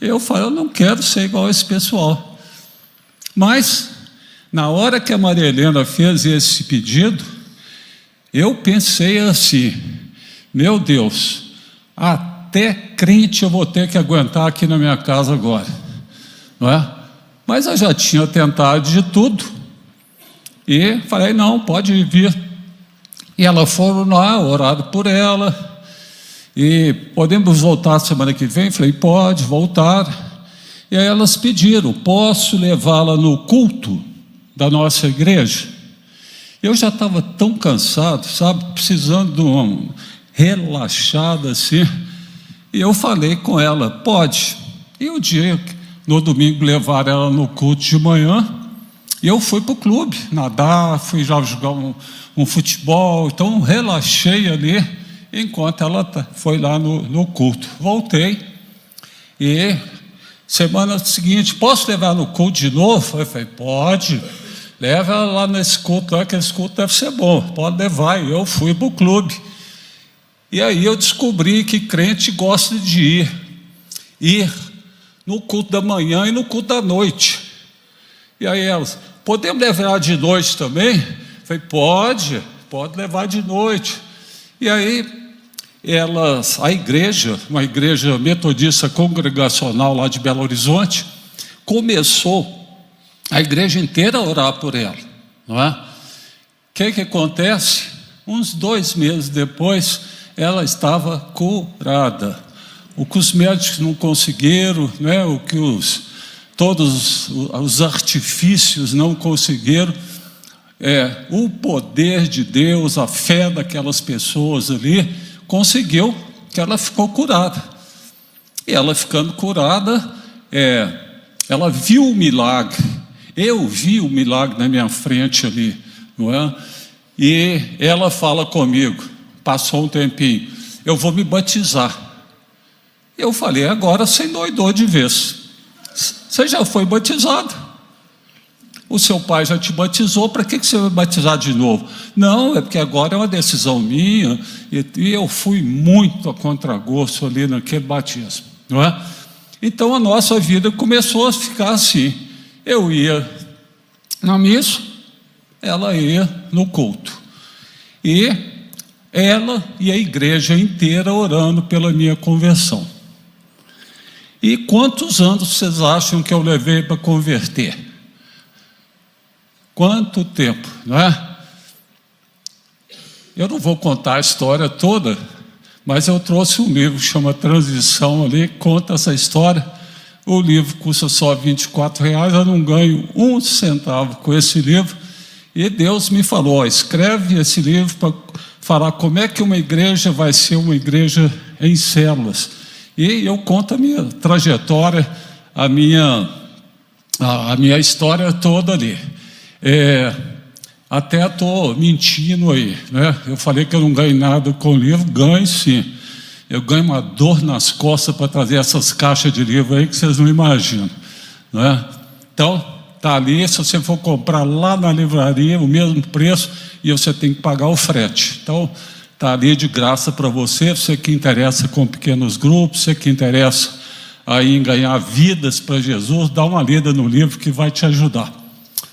Eu falei, eu não quero ser igual a esse pessoal. Mas, na hora que a Maria Helena fez esse pedido, eu pensei assim, meu Deus, até crente eu vou ter que aguentar aqui na minha casa agora, não é? Mas eu já tinha tentado de tudo, e falei, não, pode vir. E elas foram lá, oraram por ela, e podemos voltar semana que vem? Falei, pode, voltar. E aí elas pediram, posso levá-la no culto da nossa igreja? Eu já estava tão cansado, sabe, precisando de uma relaxada assim, e eu falei com ela, pode. E o dia, no domingo, levaram ela no culto de manhã, e eu fui para o clube, nadar, fui já jogar um futebol, então relaxei ali, enquanto ela foi lá no culto. Voltei, e semana seguinte, posso levar no culto de novo? Eu falei, pode, leva ela lá nesse culto, lá, que esse culto deve ser bom, pode levar. E eu fui para o clube, e aí eu descobri que crente gosta de ir no culto da manhã e no culto da noite. E aí elas, podemos levar de noite também? Eu falei, pode levar de noite. E aí a igreja, uma igreja metodista congregacional lá de Belo Horizonte, começou a igreja inteira a orar por ela, não é? O que acontece? Uns 2 meses depois, ela estava curada. O que os médicos não conseguiram, né? O que todos os artifícios não conseguiram, o poder de Deus, a fé daquelas pessoas ali, conseguiu que ela ficou curada. E ela ficando curada, ela viu o milagre. Eu vi o milagre na minha frente ali, não é? E ela fala comigo, passou um tempinho, eu vou me batizar. Eu falei, agora você endoidou de vez. Você já foi batizado. O seu pai já te batizou, para que você vai batizar de novo? Não, é porque agora é uma decisão minha, e eu fui muito a contragosto ali naquele batismo, não é? Então a nossa vida começou a ficar assim. Eu ia na missa, ela ia no culto. E ela e a igreja inteira orando pela minha conversão. E quantos anos vocês acham que eu levei para converter? Quanto tempo, não é? Eu não vou contar a história toda, mas eu trouxe um livro que chama Transição ali, conta essa história. O livro custa só R$24, eu não ganho 1 centavo com esse livro. E Deus me falou, escreve esse livro para falar como é que uma igreja vai ser uma igreja em células. E eu conto a minha trajetória, a minha história toda ali. Até estou mentindo aí, né? Eu falei que eu não ganho nada com o livro, ganho sim. Eu ganho uma dor nas costas para trazer essas caixas de livro aí que vocês não imaginam, né? Então, está ali, se você for comprar lá na livraria, o mesmo preço, e você tem que pagar o frete. Então, está ali de graça para você que interessa com pequenos grupos, você que interessa aí em ganhar vidas para Jesus, dá uma lida no livro que vai te ajudar.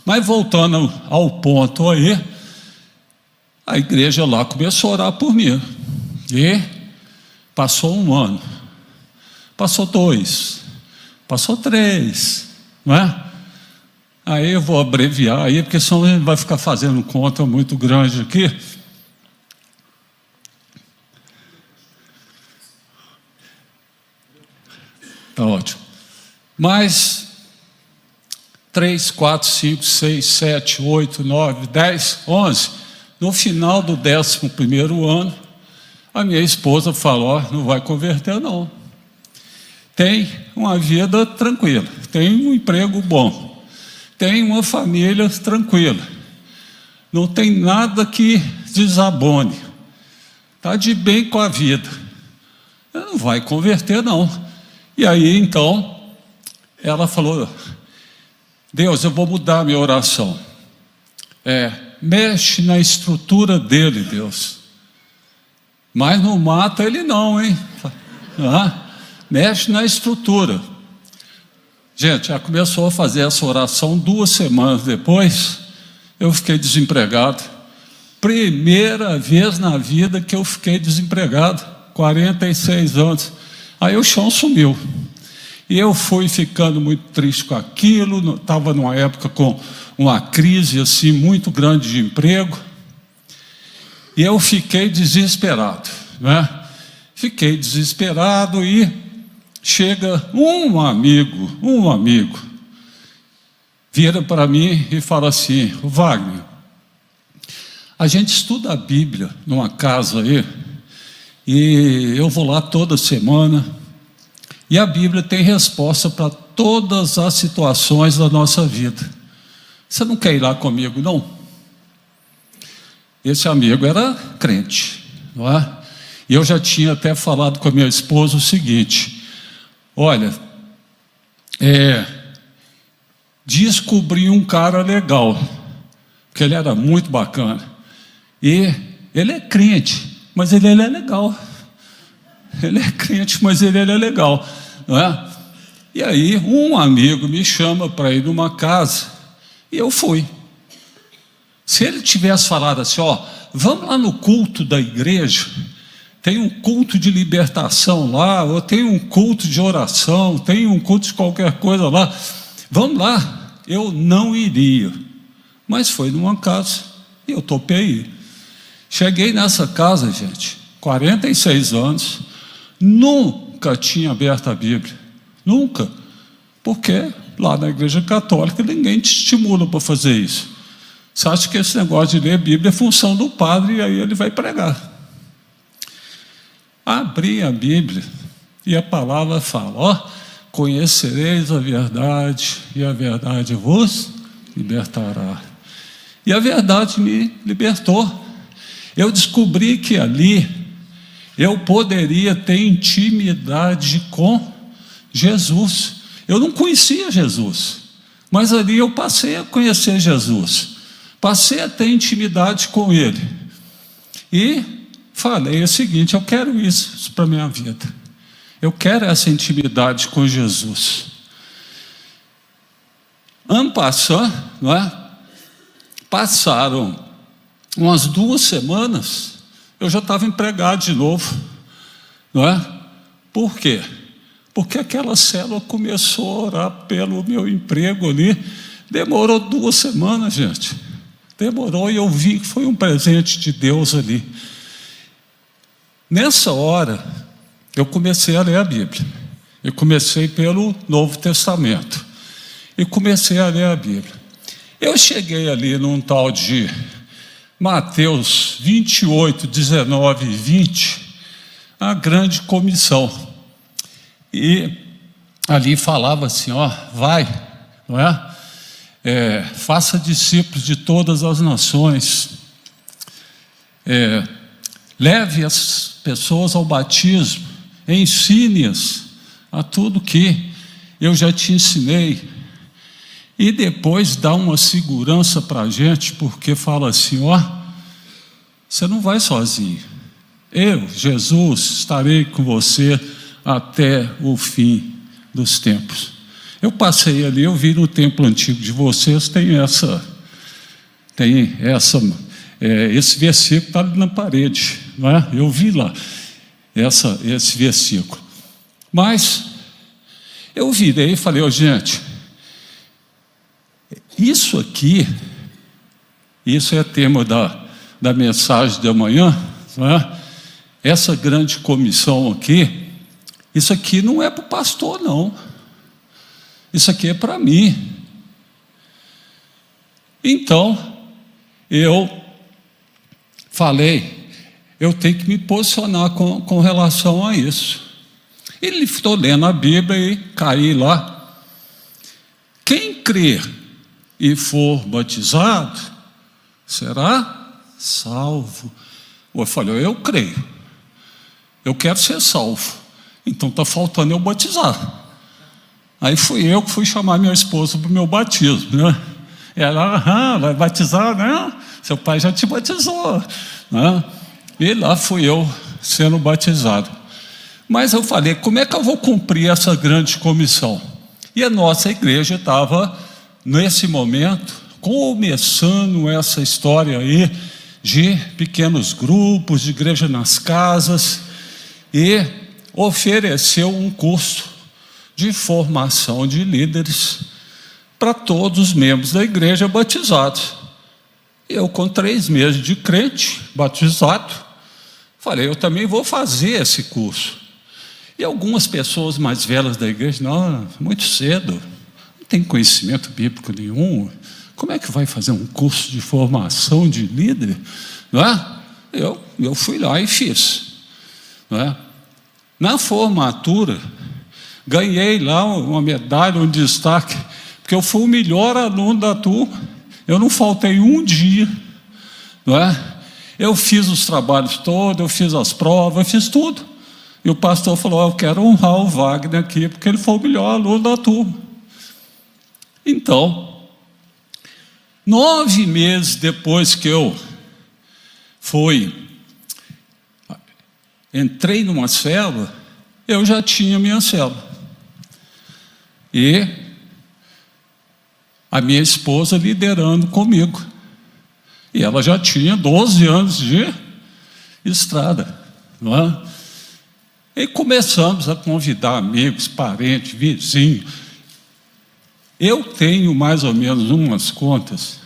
Mas voltando ao ponto aí, a igreja lá começou a orar por mim. E passou 1 ano, passou 2, passou 3, não é? Aí eu vou abreviar aí, porque senão a gente vai ficar fazendo conta muito grande aqui. Está ótimo. Mas 3, 4, 5, 6, 7, 8, 9, 10, 11. No final do 11º ano, a minha esposa falou, não vai converter não. Tem uma vida tranquila, tem um emprego bom, tem uma família tranquila, não tem nada que desabone, está de bem com a vida. Não vai converter não. E aí então, ela falou, Deus, eu vou mudar a minha oração. Mexe na estrutura dele, Deus. Mas não mata ele não, hein? Mexe na estrutura. Gente, já começou a fazer essa oração 2 semanas depois, eu fiquei desempregado. Primeira vez na vida que eu fiquei desempregado, 46 anos. Aí o chão sumiu. E eu fui ficando muito triste com aquilo, estava numa época com uma crise assim muito grande de emprego. E eu fiquei desesperado, né? Fiquei desesperado e chega um amigo, vira para mim e fala assim: Wagner, a gente estuda a Bíblia numa casa aí, e eu vou lá toda semana, e a Bíblia tem resposta para todas as situações da nossa vida. Você não quer ir lá comigo, não? Esse amigo era crente, não é? E eu já tinha até falado com a minha esposa o seguinte: olha, descobri um cara legal, porque ele era muito bacana. E ele é crente, mas ele é legal. Ele é crente, mas ele é legal, não é? E aí um amigo me chama para ir numa casa, e eu fui. Se ele tivesse falado assim, vamos lá no culto da igreja, tem um culto de libertação lá, ou tem um culto de oração, tem um culto de qualquer coisa lá, vamos lá, eu não iria. Mas foi numa casa, e eu topei ir. Cheguei nessa casa, gente, 46 anos, nunca tinha aberto a Bíblia, nunca, porque lá na igreja católica ninguém te estimula para fazer isso. Você acha que esse negócio de ler Bíblia é função do padre, e aí ele vai pregar. Abri a Bíblia, e a palavra fala, conhecereis a verdade, e a verdade vos libertará. E a verdade me libertou. Eu descobri que ali eu poderia ter intimidade com Jesus. Eu não conhecia Jesus, mas ali eu passei a conhecer Jesus, passei a ter intimidade com Ele, e falei o seguinte: eu quero isso para a minha vida, eu quero essa intimidade com Jesus. Ano passado, não é? Passaram umas 2 semanas, eu já estava empregado de novo, não é? Por quê? Porque aquela célula começou a orar pelo meu emprego ali. Demorou 2 semanas, gente. Demorou, e eu vi que foi um presente de Deus ali. Nessa hora, eu comecei a ler a Bíblia. Eu comecei pelo Novo Testamento. E comecei a ler a Bíblia. Eu cheguei ali num tal de Mateus 28, 19 e 20, a grande comissão. E ali falava assim, vai, não é? Faça discípulos de todas as nações, leve as pessoas ao batismo, ensine-as a tudo que eu já te ensinei. E depois dá uma segurança para a gente, porque fala assim, você não vai sozinho. Eu, Jesus, estarei com você até o fim dos tempos. Eu passei ali, eu vi no templo antigo de vocês, esse versículo está na parede, não é? Eu vi lá esse versículo. Mas eu virei e falei, gente, isso aqui, isso é tema da mensagem de amanhã, não é? Essa grande comissão aqui, isso aqui não é para o pastor, não. Isso aqui é para mim. Então, eu falei, eu tenho que me posicionar com relação a isso. Ele estou lendo a Bíblia e caí lá. Quem crer e for batizado, será salvo. Eu falei, eu creio, eu quero ser salvo, então está faltando eu batizar. Aí fui eu que fui chamar minha esposa para o meu batismo, né? Ela, vai batizar, né? Seu pai já te batizou, né? E lá fui eu sendo batizado. Mas eu falei, como é que eu vou cumprir essa grande comissão? E a nossa igreja estava, nesse momento, começando essa história aí de pequenos grupos, de igreja nas casas, e ofereceu um curso de formação de líderes para todos os membros da igreja batizados. Eu, com 3 meses de crente, batizado, falei, eu também vou fazer esse curso. E algumas pessoas mais velhas da igreja, não, muito cedo, não tem conhecimento bíblico nenhum, como é que vai fazer um curso de formação de líder? Não é? Eu fui lá e fiz. Não é? Na formatura, ganhei lá uma medalha, um destaque, porque eu fui o melhor aluno da turma, eu não faltei um dia, não é? Eu fiz os trabalhos todos, eu fiz as provas, eu fiz tudo. E o pastor falou, eu quero honrar o Wagner aqui, porque ele foi o melhor aluno da turma. Então, 9 meses depois que eu entrei numa célula, eu já tinha minha célula. E a minha esposa liderando comigo. E ela já tinha 12 anos de estrada, não é? E começamos a convidar amigos, parentes, vizinhos. Eu tenho mais ou menos umas contas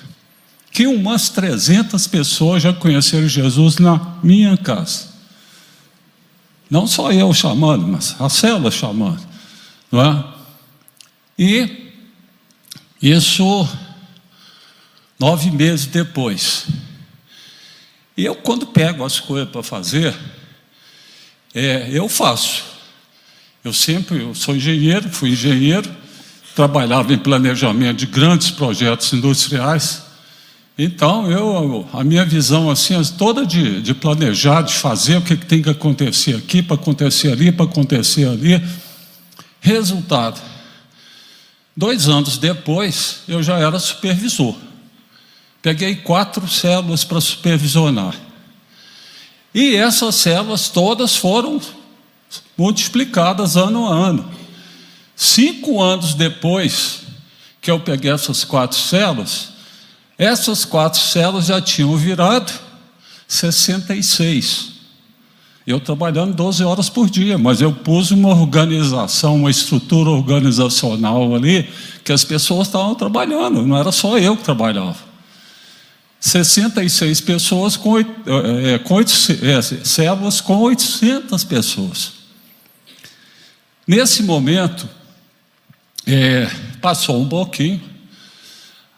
que umas 300 pessoas já conheceram Jesus na minha casa. Não só eu chamando, mas a célula chamando, não é? E isso 9 meses depois. E eu, quando pego as coisas para fazer, eu faço. Eu sou engenheiro, fui engenheiro, trabalhava em planejamento de grandes projetos industriais. Então, a minha visão assim, é toda de planejar, de fazer o que tem que acontecer aqui, para acontecer ali, para acontecer ali. Resultado, 2 anos depois, eu já era supervisor. Peguei 4 células para supervisionar. E essas células todas foram multiplicadas ano a ano. 5 anos depois que eu peguei essas 4 células, essas 4 células já tinham virado 66. Eu trabalhando 12 horas por dia, mas eu pus uma organização, uma estrutura organizacional ali, que as pessoas estavam trabalhando, não era só eu que trabalhava. 66 pessoas células com 800 pessoas. Nesse momento, passou um pouquinho,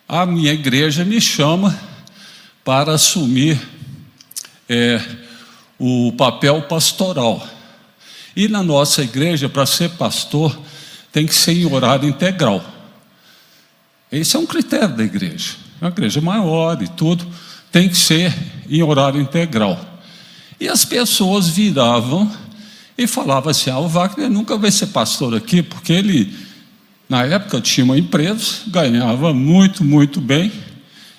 a minha igreja me chama para assumir o papel pastoral. E na nossa igreja, para ser pastor, tem que ser em horário integral. Esse é um critério da igreja. Uma igreja maior e tudo, tem que ser em horário integral. E as pessoas viravam e falavam assim, o Wagner nunca vai ser pastor aqui, porque ele, na época, tinha uma empresa, ganhava muito, muito bem,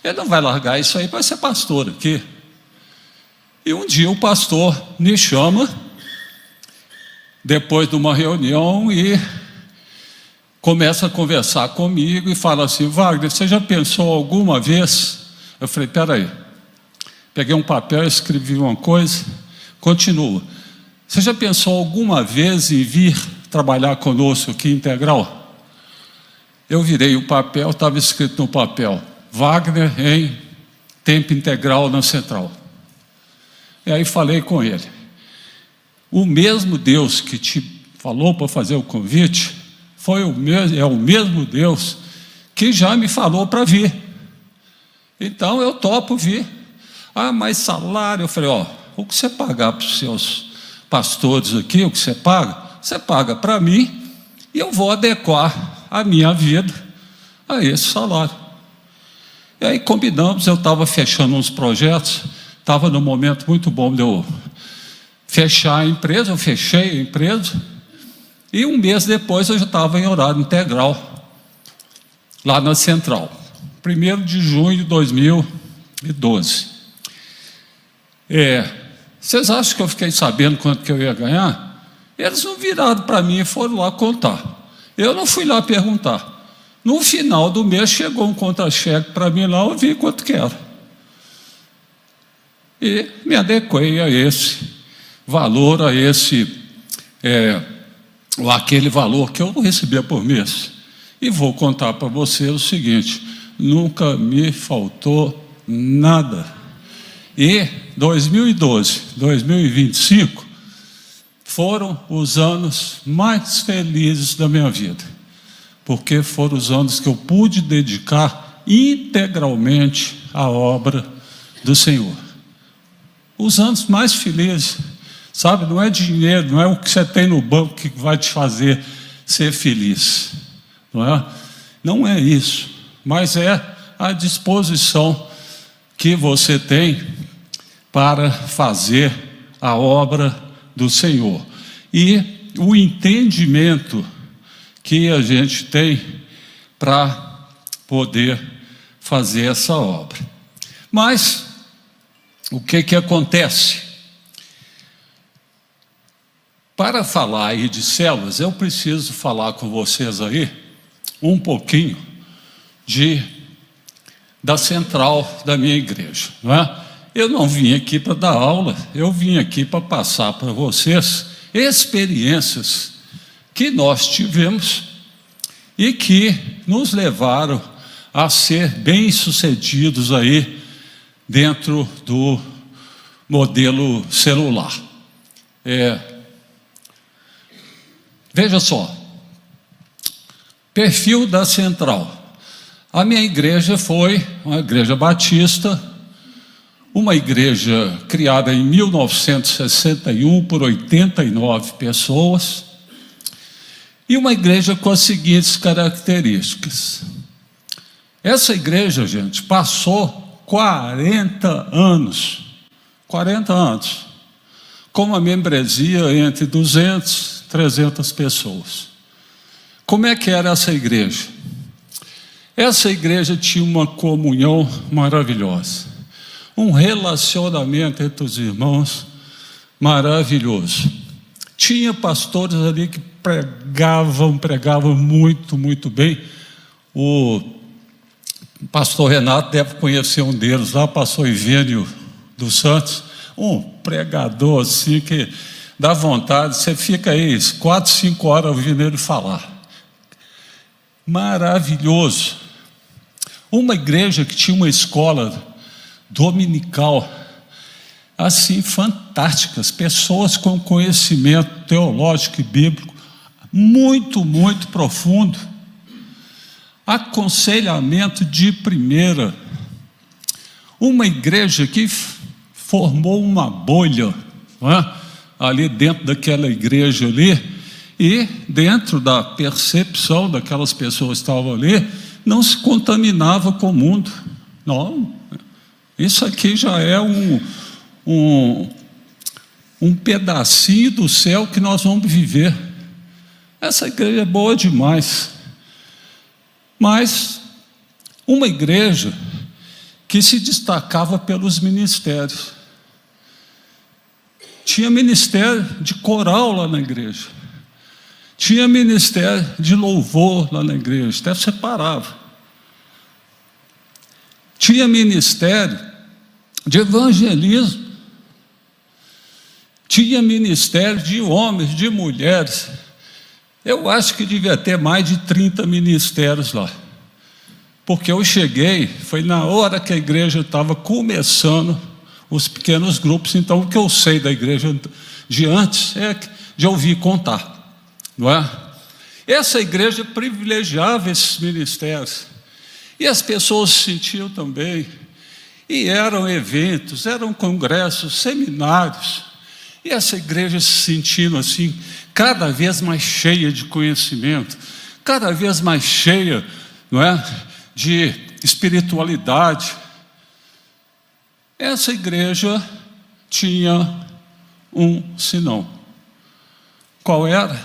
ele não vai largar isso aí para ser pastor aqui. E um dia o pastor me chama, depois de uma reunião, e começa a conversar comigo e fala assim, Wagner, você já pensou alguma vez? Eu falei, peraí, peguei um papel, escrevi uma coisa, continua. Você já pensou alguma vez em vir trabalhar conosco aqui integral? Eu virei o papel, estava escrito no papel, Wagner em tempo integral na central. E aí falei com ele, o mesmo Deus que te falou para fazer o convite, é o mesmo Deus que já me falou para vir. Então eu topo vir. Mas salário, eu falei, o que você pagar para os seus pastores aqui, o que você paga para mim, e eu vou adequar a minha vida a esse salário. E aí combinamos, eu estava fechando uns projetos, estava num momento muito bom de eu fechar a empresa, eu fechei a empresa, e um mês depois eu já estava em horário integral, lá na central. 1º de junho de 2012. Vocês acham que eu fiquei sabendo quanto que eu ia ganhar? Eles não viraram para mim e foram lá contar. Eu não fui lá perguntar. No final do mês chegou um contra-cheque para mim lá, eu vi quanto que era. E me adequei a esse valor, a esse, aquele valor que eu recebia por mês. E vou contar para você o seguinte: nunca me faltou nada. E 2012, 2025 foram os anos mais felizes da minha vida, porque foram os anos que eu pude dedicar integralmente à obra do Senhor. Os anos mais felizes, sabe, não é dinheiro, não é o que você tem no banco que vai te fazer ser feliz, não é? Não é isso, mas é a disposição que você tem para fazer a obra do Senhor e o entendimento que a gente tem para poder fazer essa obra. Mas o que acontece? Para falar aí de células, eu preciso falar com vocês aí um pouquinho da central da minha igreja, não é? Eu não vim aqui para dar aula, eu vim aqui para passar para vocês experiências que nós tivemos e que nos levaram a ser bem-sucedidos aí dentro do modelo celular. Veja só, perfil da central. A minha igreja foi uma igreja batista, uma igreja criada em 1961 por 89 pessoas, e uma igreja com as seguintes características. Essa igreja, gente, passou 40 anos, com uma membresia entre 200 e 300 pessoas. Como é que era essa igreja? Essa igreja tinha uma comunhão maravilhosa, um relacionamento entre os irmãos maravilhoso. Tinha pastores ali que pregavam muito, muito bem. O pastor Renato deve conhecer um deles lá, pastor Ivênio dos Santos, um pregador assim que dá vontade, você fica aí 4, 5 horas ouvindo ele falar. Maravilhoso. Uma igreja que tinha uma escola dominical, assim, fantásticas, pessoas com conhecimento teológico e bíblico muito, muito profundo, aconselhamento de primeira, uma igreja que formou uma bolha, não é? Ali dentro daquela igreja ali, e dentro da percepção daquelas pessoas que estavam ali, não se contaminava com o mundo, não. Isso aqui já é um pedacinho do céu que nós vamos viver. Essa igreja é boa demais. Mas uma igreja que se destacava pelos ministérios. Tinha ministério de coral lá na igreja. Tinha ministério de louvor lá na igreja, até separava. Tinha ministério de evangelismo, tinha ministério de homens, de mulheres. Eu acho que devia ter mais de 30 ministérios lá, porque eu cheguei, foi na hora que a igreja estava começando os pequenos grupos. Então o que eu sei da igreja de antes é de ouvir contar, não é? Essa igreja privilegiava esses ministérios, e as pessoas se sentiam também. E eram eventos, eram congressos, seminários. E essa igreja se sentindo assim, cada vez mais cheia de conhecimento, cada vez mais cheia, não é, de espiritualidade. Essa igreja tinha um senão. Qual era?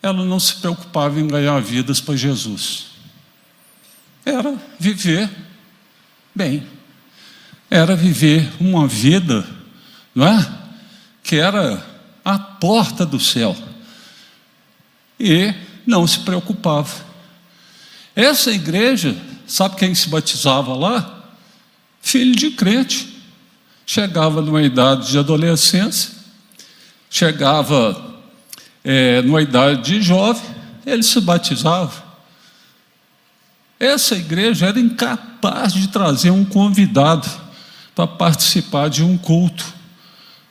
Ela não se preocupava em ganhar vidas para Jesus. Era viver bem, era viver uma vida, não é? Que era a porta do céu. e não se preocupava. Essa igreja, sabe quem se batizava lá? Filho de crente. Chegava numa idade de adolescência, chegava numa idade de jovem, ele se batizava. Essa igreja era incapaz de trazer um convidado para participar de um culto,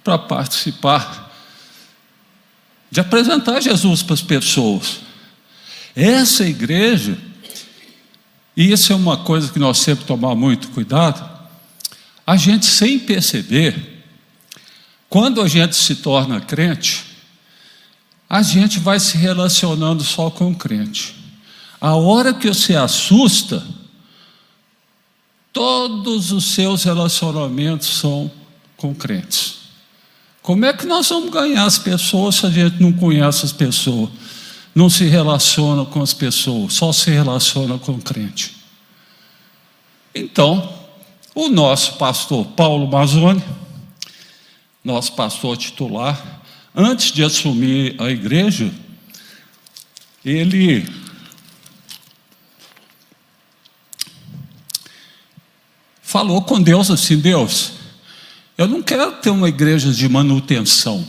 para participar, de apresentar Jesus para as pessoas. Essa igreja, e isso é uma coisa que nós sempre tomamos muito cuidado, a gente sem perceber, quando a gente se torna crente, a gente vai se relacionando só com o crente. A hora que você assusta, todos os seus relacionamentos são com crentes. Como é que nós vamos ganhar as pessoas se a gente não conhece as pessoas, não se relaciona com as pessoas, só se relaciona com o crente? Então, o nosso pastor Paulo Mazzoni, nosso pastor titular, antes de assumir a igreja, ele falou com Deus assim: Deus, eu não quero ter uma igreja de manutenção,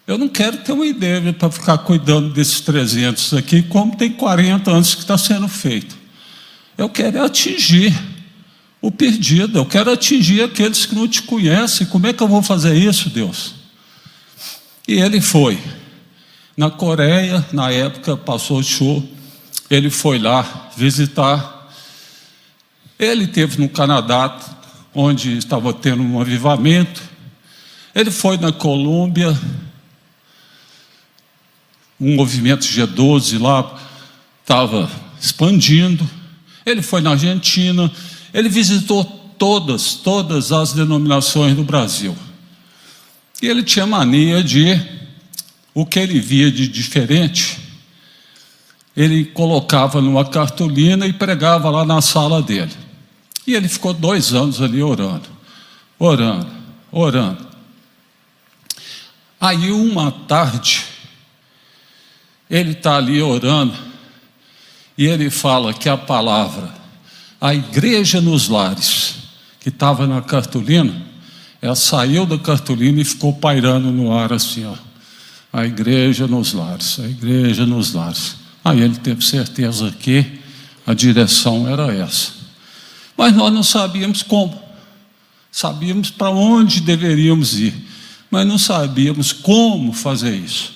eu não quero ter uma igreja para ficar cuidando desses 300 aqui, como tem 40 anos que está sendo feito. Eu quero atingir o perdido, eu quero atingir aqueles que não te conhecem. Como é que eu vou fazer isso, Deus? E ele foi na Coreia, na época passou o show, ele foi lá visitar. Ele esteve no Canadá, onde estava tendo um avivamento. Ele foi na Colômbia, um movimento G12 lá estava expandindo. Ele foi na Argentina. Ele visitou todas as denominações do Brasil. E ele tinha mania de, o que ele via de diferente, ele colocava numa cartolina e pregava lá na sala dele. E ele ficou 2 anos ali orando. Aí uma tarde, ele está ali orando, e ele fala que a palavra, a igreja nos lares, que estava na cartolina, ela saiu da cartolina e ficou pairando no ar assim, ó. A igreja nos lares, a igreja nos lares. Aí ele teve certeza que a direção era essa. Mas nós não sabíamos como. Sabíamos para onde deveríamos ir, mas não sabíamos como fazer isso.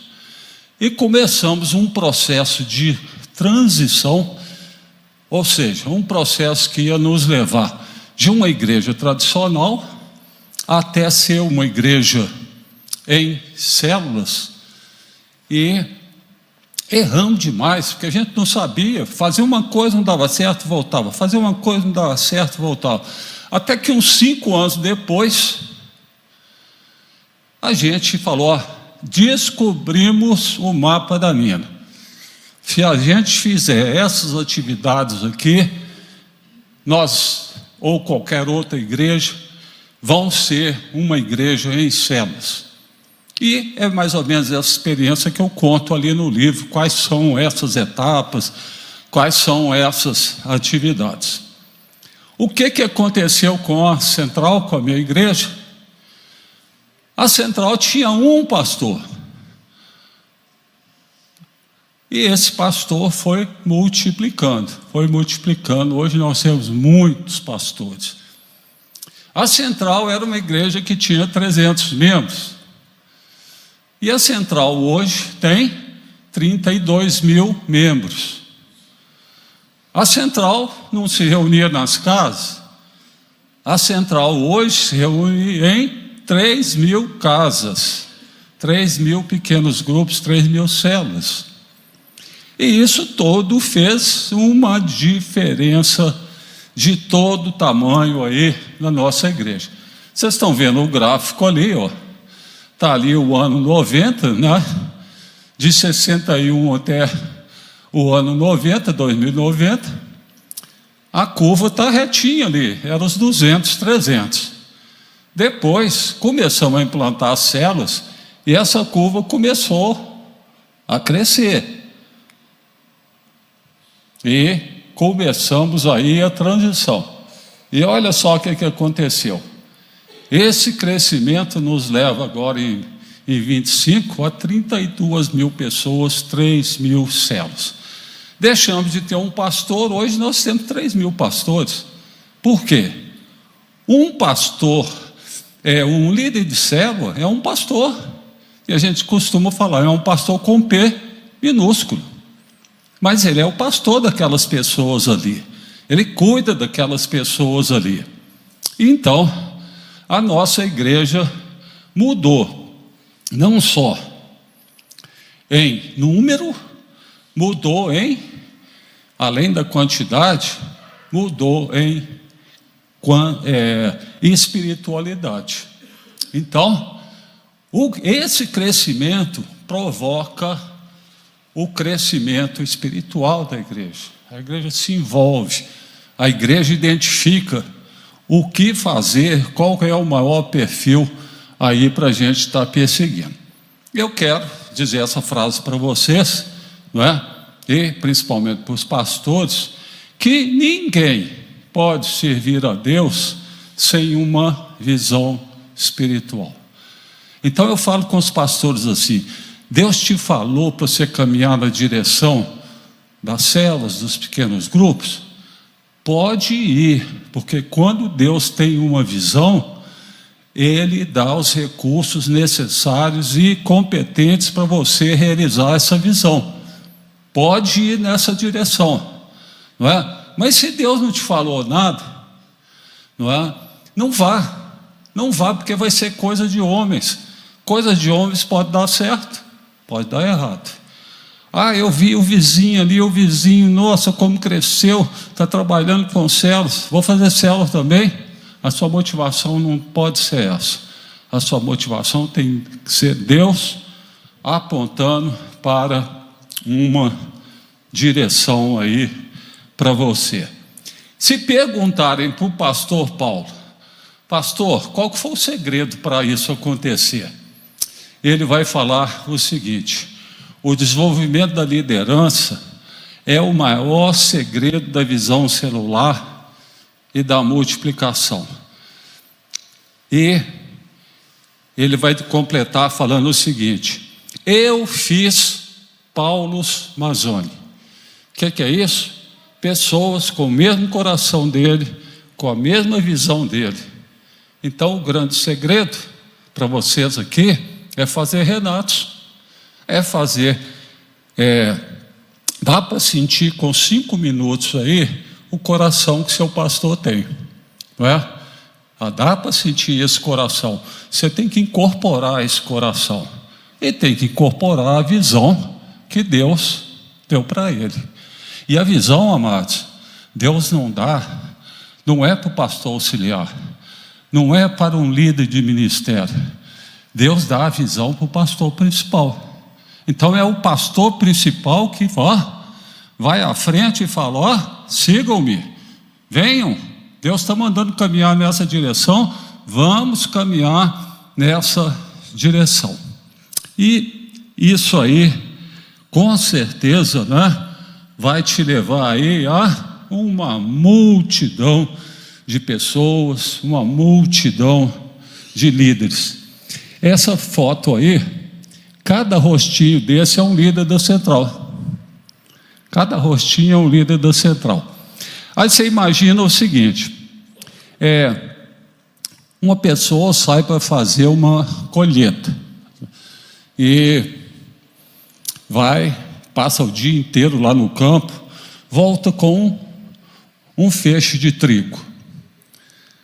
E começamos um processo de transição, ou seja, um processo que ia nos levar de uma igreja tradicional até ser uma igreja em células. E erramos demais, porque a gente não sabia. Fazia uma coisa, não dava certo, voltava. Fazia uma coisa, não dava certo, voltava. Até que uns 5 anos depois, a gente falou: ó, descobrimos o mapa da mina. Se a gente fizer essas atividades aqui, nós, ou qualquer outra igreja, vão ser uma igreja em células. E é mais ou menos essa experiência que eu conto ali no livro, quais são essas etapas, quais são essas atividades. O que aconteceu com a Central, com a minha igreja? A Central tinha um pastor. E esse pastor foi multiplicando. Hoje nós temos muitos pastores. A Central era uma igreja que tinha 300 membros. E a Central hoje tem 32 mil membros. A Central não se reunia nas casas. A Central hoje se reúne em 3 mil casas, 3 mil pequenos grupos, 3 mil células. E isso todo fez uma diferença de todo tamanho aí na nossa igreja. Vocês estão vendo o gráfico ali, ó. Está ali o ano 90, né? De 61 até o ano 90, 2090. A curva está retinha ali, era os 200, 300. Depois começamos a implantar as células e essa curva começou a crescer. E começamos aí a transição. E olha só o que aconteceu. Esse crescimento nos leva agora em 25 a 32 mil pessoas, 3 mil células. Deixamos de ter um pastor, hoje nós temos 3 mil pastores. Por quê? Um pastor, um líder de célula é um pastor. E a gente costuma falar, é um pastor com P minúsculo. Mas ele é o pastor daquelas pessoas ali. Ele cuida daquelas pessoas ali. Então, a nossa igreja mudou. Não só em número, mudou além da quantidade, mudou em espiritualidade. Então, esse crescimento provoca o crescimento espiritual da igreja. A igreja se envolve, a igreja identifica o que fazer, qual é o maior perfil aí para a gente estar perseguindo. Eu quero dizer essa frase para vocês, não é? E principalmente para os pastores, que ninguém pode servir a Deus sem uma visão espiritual. Então eu falo com os pastores assim: Deus te falou para você caminhar na direção das células, dos pequenos grupos? Pode ir, porque quando Deus tem uma visão, Ele dá os recursos necessários e competentes para você realizar essa visão. Pode ir nessa direção, não é? Mas se Deus não te falou nada, não é? Não vá, porque vai ser coisa de homens. Coisa de homens pode dar certo, pode dar errado. Eu vi o vizinho ali, nossa, como cresceu, está trabalhando com células, vou fazer células também. A sua motivação não pode ser essa. A sua motivação tem que ser Deus apontando para uma direção aí para você. Se perguntarem para o pastor Paulo, pastor, qual que foi o segredo para isso acontecer? Ele vai falar o seguinte: o desenvolvimento da liderança é o maior segredo da visão celular e da multiplicação. E ele vai completar falando o seguinte: eu fiz Paulus Mazzoni. O que é isso? Pessoas com o mesmo coração dele, com a mesma visão dele. Então o grande segredo para vocês aqui é fazer Renatos. Dá para sentir com 5 minutos aí o coração que seu pastor tem, não é? Dá para sentir esse coração. Você tem que incorporar esse coração e tem que incorporar a visão que Deus deu para ele. E a visão, amados, Deus não dá, não é para o pastor auxiliar, não é para um líder de ministério. Deus dá a visão para o pastor principal. Então é o pastor principal que vai à frente e fala: sigam-me, venham, Deus está mandando caminhar nessa direção, vamos caminhar nessa direção. E isso aí, com certeza, né, vai te levar aí a uma multidão de pessoas, uma multidão de líderes. Essa foto aí, cada rostinho desse é um líder da central. Cada rostinho é um líder da central. Aí você imagina o seguinte: uma pessoa sai para fazer uma colheita e passa o dia inteiro lá no campo, volta com um feixe de trigo.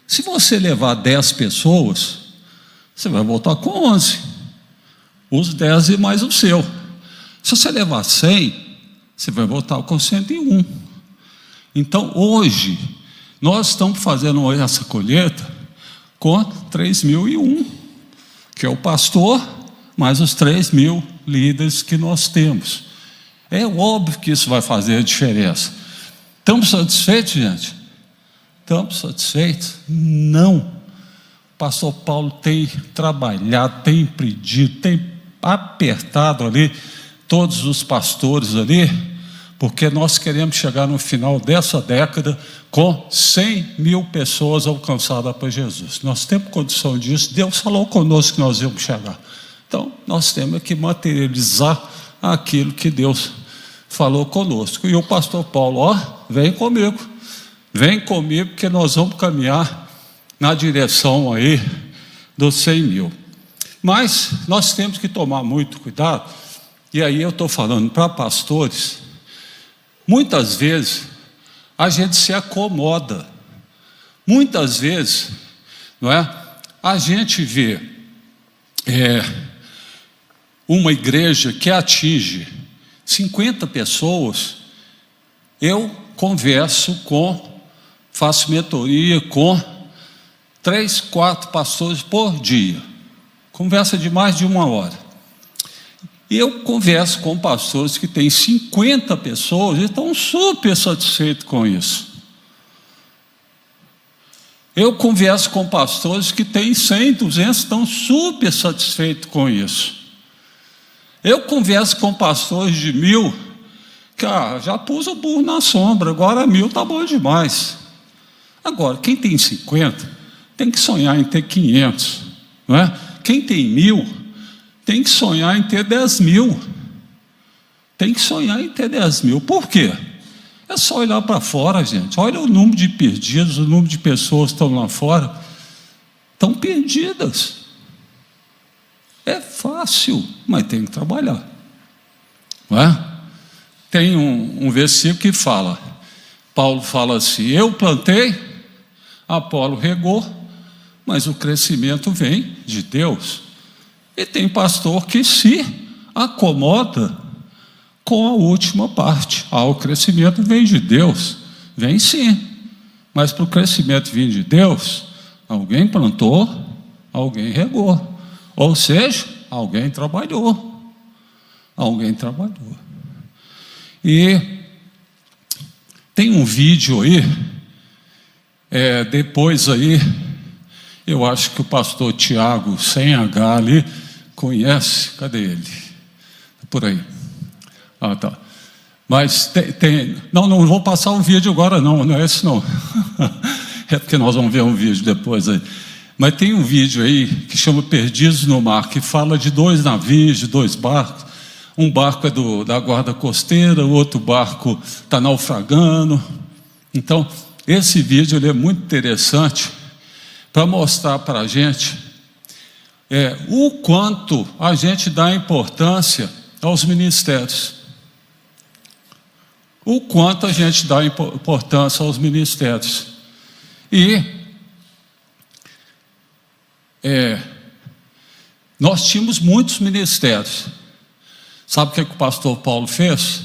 Se você levar 10 pessoas, você vai voltar com 11. Os 10 e mais o seu. Se você levar 100, você vai voltar com 101. Então, hoje, nós estamos fazendo essa colheita com 3.001, que é o pastor, mais os 3.000 líderes que nós temos. É óbvio que isso vai fazer a diferença. Estamos satisfeitos, gente? Estamos satisfeitos? Não. O pastor Paulo tem trabalhado, tem pedido, tem apertado ali, todos os pastores ali, porque nós queremos chegar no final dessa década com 100 mil pessoas alcançadas para Jesus. Nós temos condição disso, Deus falou conosco que nós íamos chegar. Então, nós temos que materializar aquilo que Deus falou conosco. E o pastor Paulo, vem comigo, que nós vamos caminhar na direção aí dos 100 mil. Mas nós temos que tomar muito cuidado, e aí eu estou falando para pastores. Muitas vezes a gente se acomoda, muitas vezes, não é? A gente vê uma igreja que atinge 50 pessoas, eu faço mentoria com 3, 4 pastores por dia, conversa de mais de 1 hora. E eu converso com pastores que têm 50 pessoas e estão super satisfeitos com isso. Eu converso com pastores que têm 100, 200, estão super satisfeitos com isso. Eu converso com pastores de 1000, que já pus o burro na sombra, agora 1000 está bom demais. Agora, quem tem 50, tem que sonhar em ter 500, não é? Quem tem 1000, tem que sonhar em ter 10 mil. Tem que sonhar em ter 10 mil. Por quê? É só olhar para fora, gente. Olha o número de perdidos, o número de pessoas que estão lá fora. Estão perdidas. É fácil, mas tem que trabalhar. Não é? Tem um versículo que fala, Paulo fala assim, eu plantei, Apolo regou, mas o crescimento vem de Deus. E tem pastor que se acomoda com a última parte. O crescimento vem de Deus. Vem sim. Mas para o crescimento vir de Deus, alguém plantou, alguém regou. Ou seja, alguém trabalhou. Alguém trabalhou. E tem um vídeo aí, depois aí, eu acho que o pastor Tiago, sem H ali, conhece, cadê ele? Por aí. Tá. Mas não vou passar o vídeo agora não é esse não. É porque nós vamos ver um vídeo depois aí. Mas tem um vídeo aí que chama Perdidos no Mar, que fala de 2 navios, de 2 barcos. Um barco é da guarda costeira, o outro barco está naufragando. Então, esse vídeo ele é muito interessante para mostrar para a gente o quanto a gente dá importância aos ministérios. O quanto a gente dá importância aos ministérios. E nós tínhamos muitos ministérios. Sabe o que o pastor Paulo fez?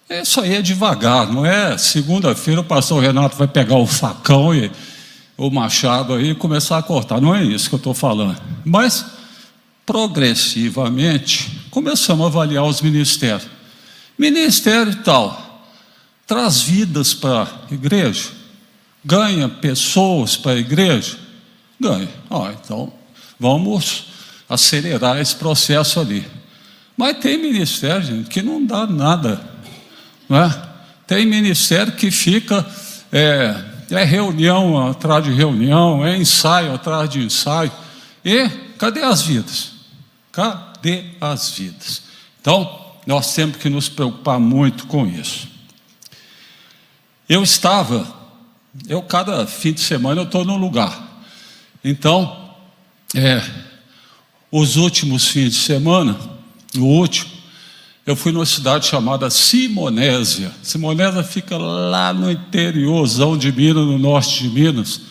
Isso aí é devagar, não é segunda-feira o pastor Renato vai pegar o facão e o machado aí e começar a cortar. Não é isso que eu estou falando. Mas, progressivamente, começamos a avaliar os ministérios. Ministério tal, traz vidas para a igreja? Ganha pessoas para a igreja? Ganha. Então, vamos acelerar esse processo ali. Mas tem ministério, gente, que não dá nada. Não é? Tem ministério que fica... reunião atrás de reunião, é ensaio atrás de ensaio. E cadê as vidas? Cadê as vidas? Então, nós temos que nos preocupar muito com isso. Cada fim de semana eu estou num lugar. Então, os últimos fins de semana, o último, eu fui numa cidade chamada Simonésia. Simonésia fica lá no interiorzão de Minas, no norte de Minas.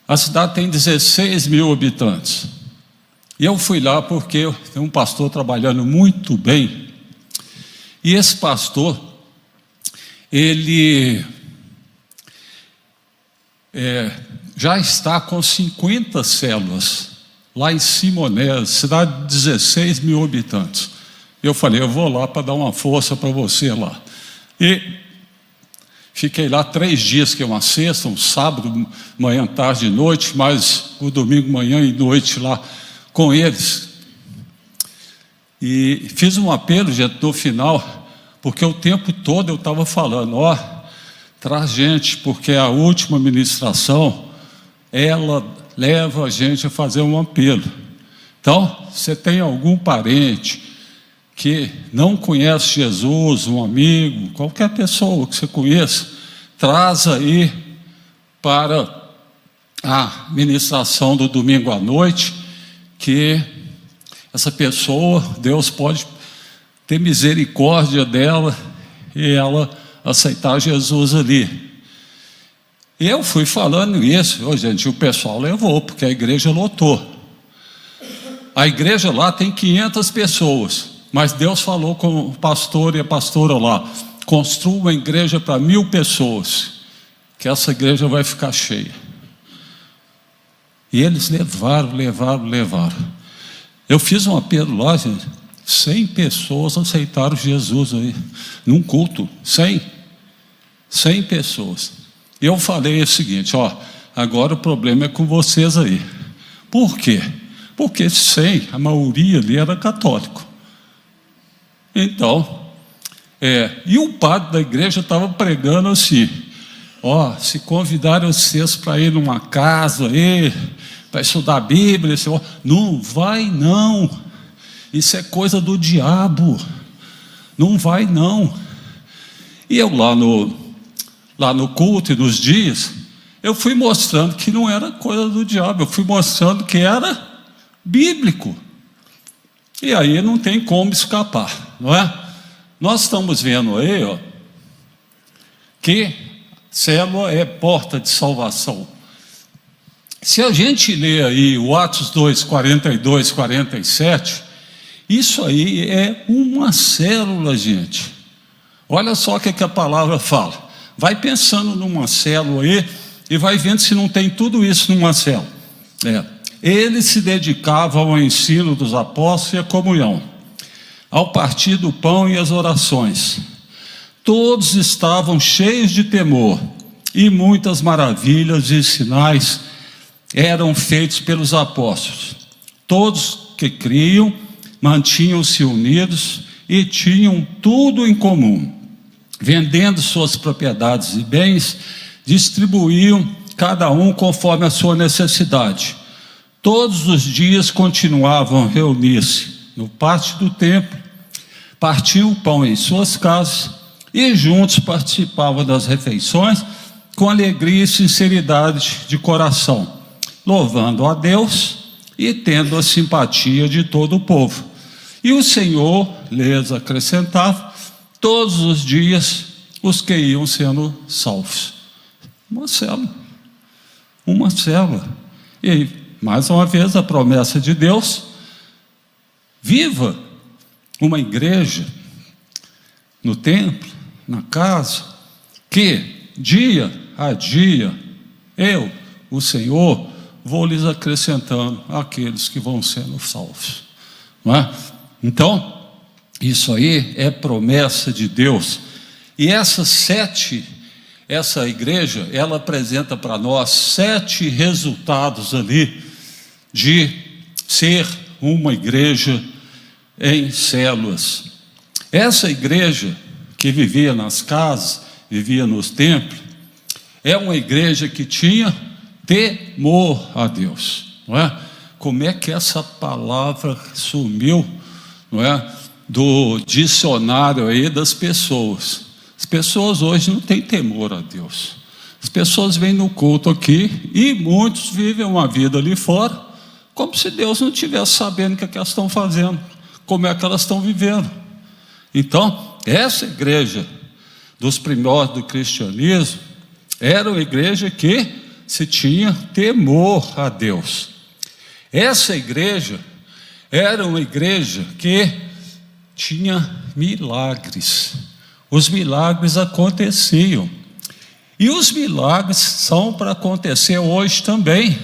A cidade tem 16 mil habitantes. E eu fui lá porque tem um pastor trabalhando muito bem. E esse pastor, ele já está com 50 células lá em Simonésia, cidade de 16 mil habitantes. Eu falei, eu vou lá para dar uma força para você lá. E fiquei lá 3 dias, que é uma sexta, um sábado, manhã, tarde e noite, mais o domingo, manhã e noite lá com eles. E fiz um apelo, gente, no final, porque o tempo todo eu estava falando, traz gente, porque a última ministração, ela leva a gente a fazer um apelo. Então, você tem algum parente que não conhece Jesus, um amigo, qualquer pessoa que você conheça, traz aí para a ministração do domingo à noite, que essa pessoa, Deus pode ter misericórdia dela e ela aceitar Jesus ali. E eu fui falando isso, gente, o pessoal levou, porque a igreja lotou. A igreja lá tem 500 pessoas, mas Deus falou com o pastor e a pastora lá, construa uma igreja para 1000 pessoas, que essa igreja vai ficar cheia. E eles levaram. Eu fiz um apelo lá, gente, 100 pessoas aceitaram Jesus aí, num culto, 100 pessoas. E eu falei o seguinte, agora o problema é com vocês aí. Por quê? Porque 100, a maioria ali era católico. Então, e o padre da igreja estava pregando assim, se convidarem vocês para ir numa casa aí, para estudar a Bíblia, não vai não, isso é coisa do diabo, não vai não. E eu lá no culto e nos dias, eu fui mostrando que não era coisa do diabo, eu fui mostrando que era bíblico, e aí não tem como escapar, não é? Nós estamos vendo aí, que célula é porta de salvação. Se a gente ler aí o Atos 2, 42, 47, isso aí é uma célula, gente. Olha só o que a palavra fala. Vai pensando numa célula aí e vai vendo se não tem tudo isso numa célula. Eles se dedicavam ao ensino dos apóstolos e à comunhão, ao partir do pão e às orações. Todos estavam cheios de temor, e muitas maravilhas e sinais eram feitos pelos apóstolos. Todos que criam mantinham-se unidos e tinham tudo em comum. Vendendo suas propriedades e bens, distribuíam cada um conforme a sua necessidade. Todos os dias continuavam a reunir-se no pátio do templo, partiam o pão em suas casas e juntos participavam das refeições com alegria e sinceridade de coração, louvando a Deus e tendo a simpatia de todo o povo. E o Senhor lhes acrescentava todos os dias os que iam sendo salvos. Uma célula. E aí, mais uma vez, a promessa de Deus: viva uma igreja no templo, na casa, que dia a dia eu, o Senhor, vou lhes acrescentando aqueles que vão sendo salvos, não é? Então, isso aí é promessa de Deus. E essa igreja, ela apresenta para nós 7 resultados ali de ser uma igreja em células. Essa igreja que vivia nas casas, vivia nos templos, é uma igreja que tinha temor a Deus, não é? Como é que essa palavra sumiu, não é, do dicionário aí das pessoas? As pessoas hoje não têm temor a Deus. As pessoas vêm no culto aqui e muitos vivem uma vida ali fora como se Deus não estivesse sabendo o que elas estão fazendo, como é que elas estão vivendo. Então, essa igreja dos primórdios do cristianismo era uma igreja que se tinha temor a Deus. Essa igreja era uma igreja que tinha milagres. Os milagres aconteciam. E os milagres são para acontecer hoje também.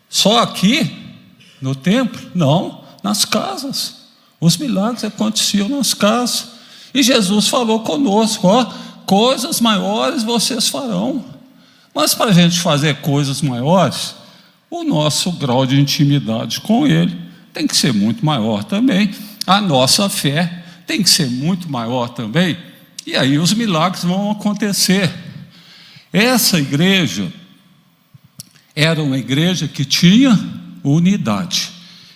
Só aqui no templo? Não, nas casas. Os milagres aconteciam nas casas. E Jesus falou conosco: coisas maiores vocês farão. Mas para a gente fazer coisas maiores, o nosso grau de intimidade com Ele tem que ser muito maior também. a nossa fé tem que ser muito maior também, e aí os milagres vão acontecer. Essa igreja era uma igreja que tinha unidade.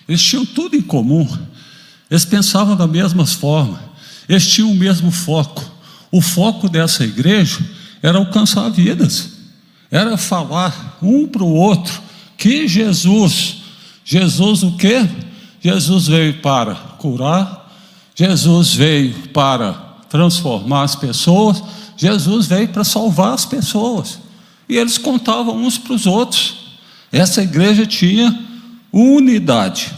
Eles tinham tudo em comum. Eles pensavam da mesma forma. Eles tinham o mesmo foco. O foco dessa igreja era alcançar vidas. Era falar um para o outro que Jesus o quê? Jesus veio para curar. Jesus veio para transformar as pessoas. Jesus veio para salvar as pessoas. E eles contavam uns para os outros. Essa igreja tinha unidade.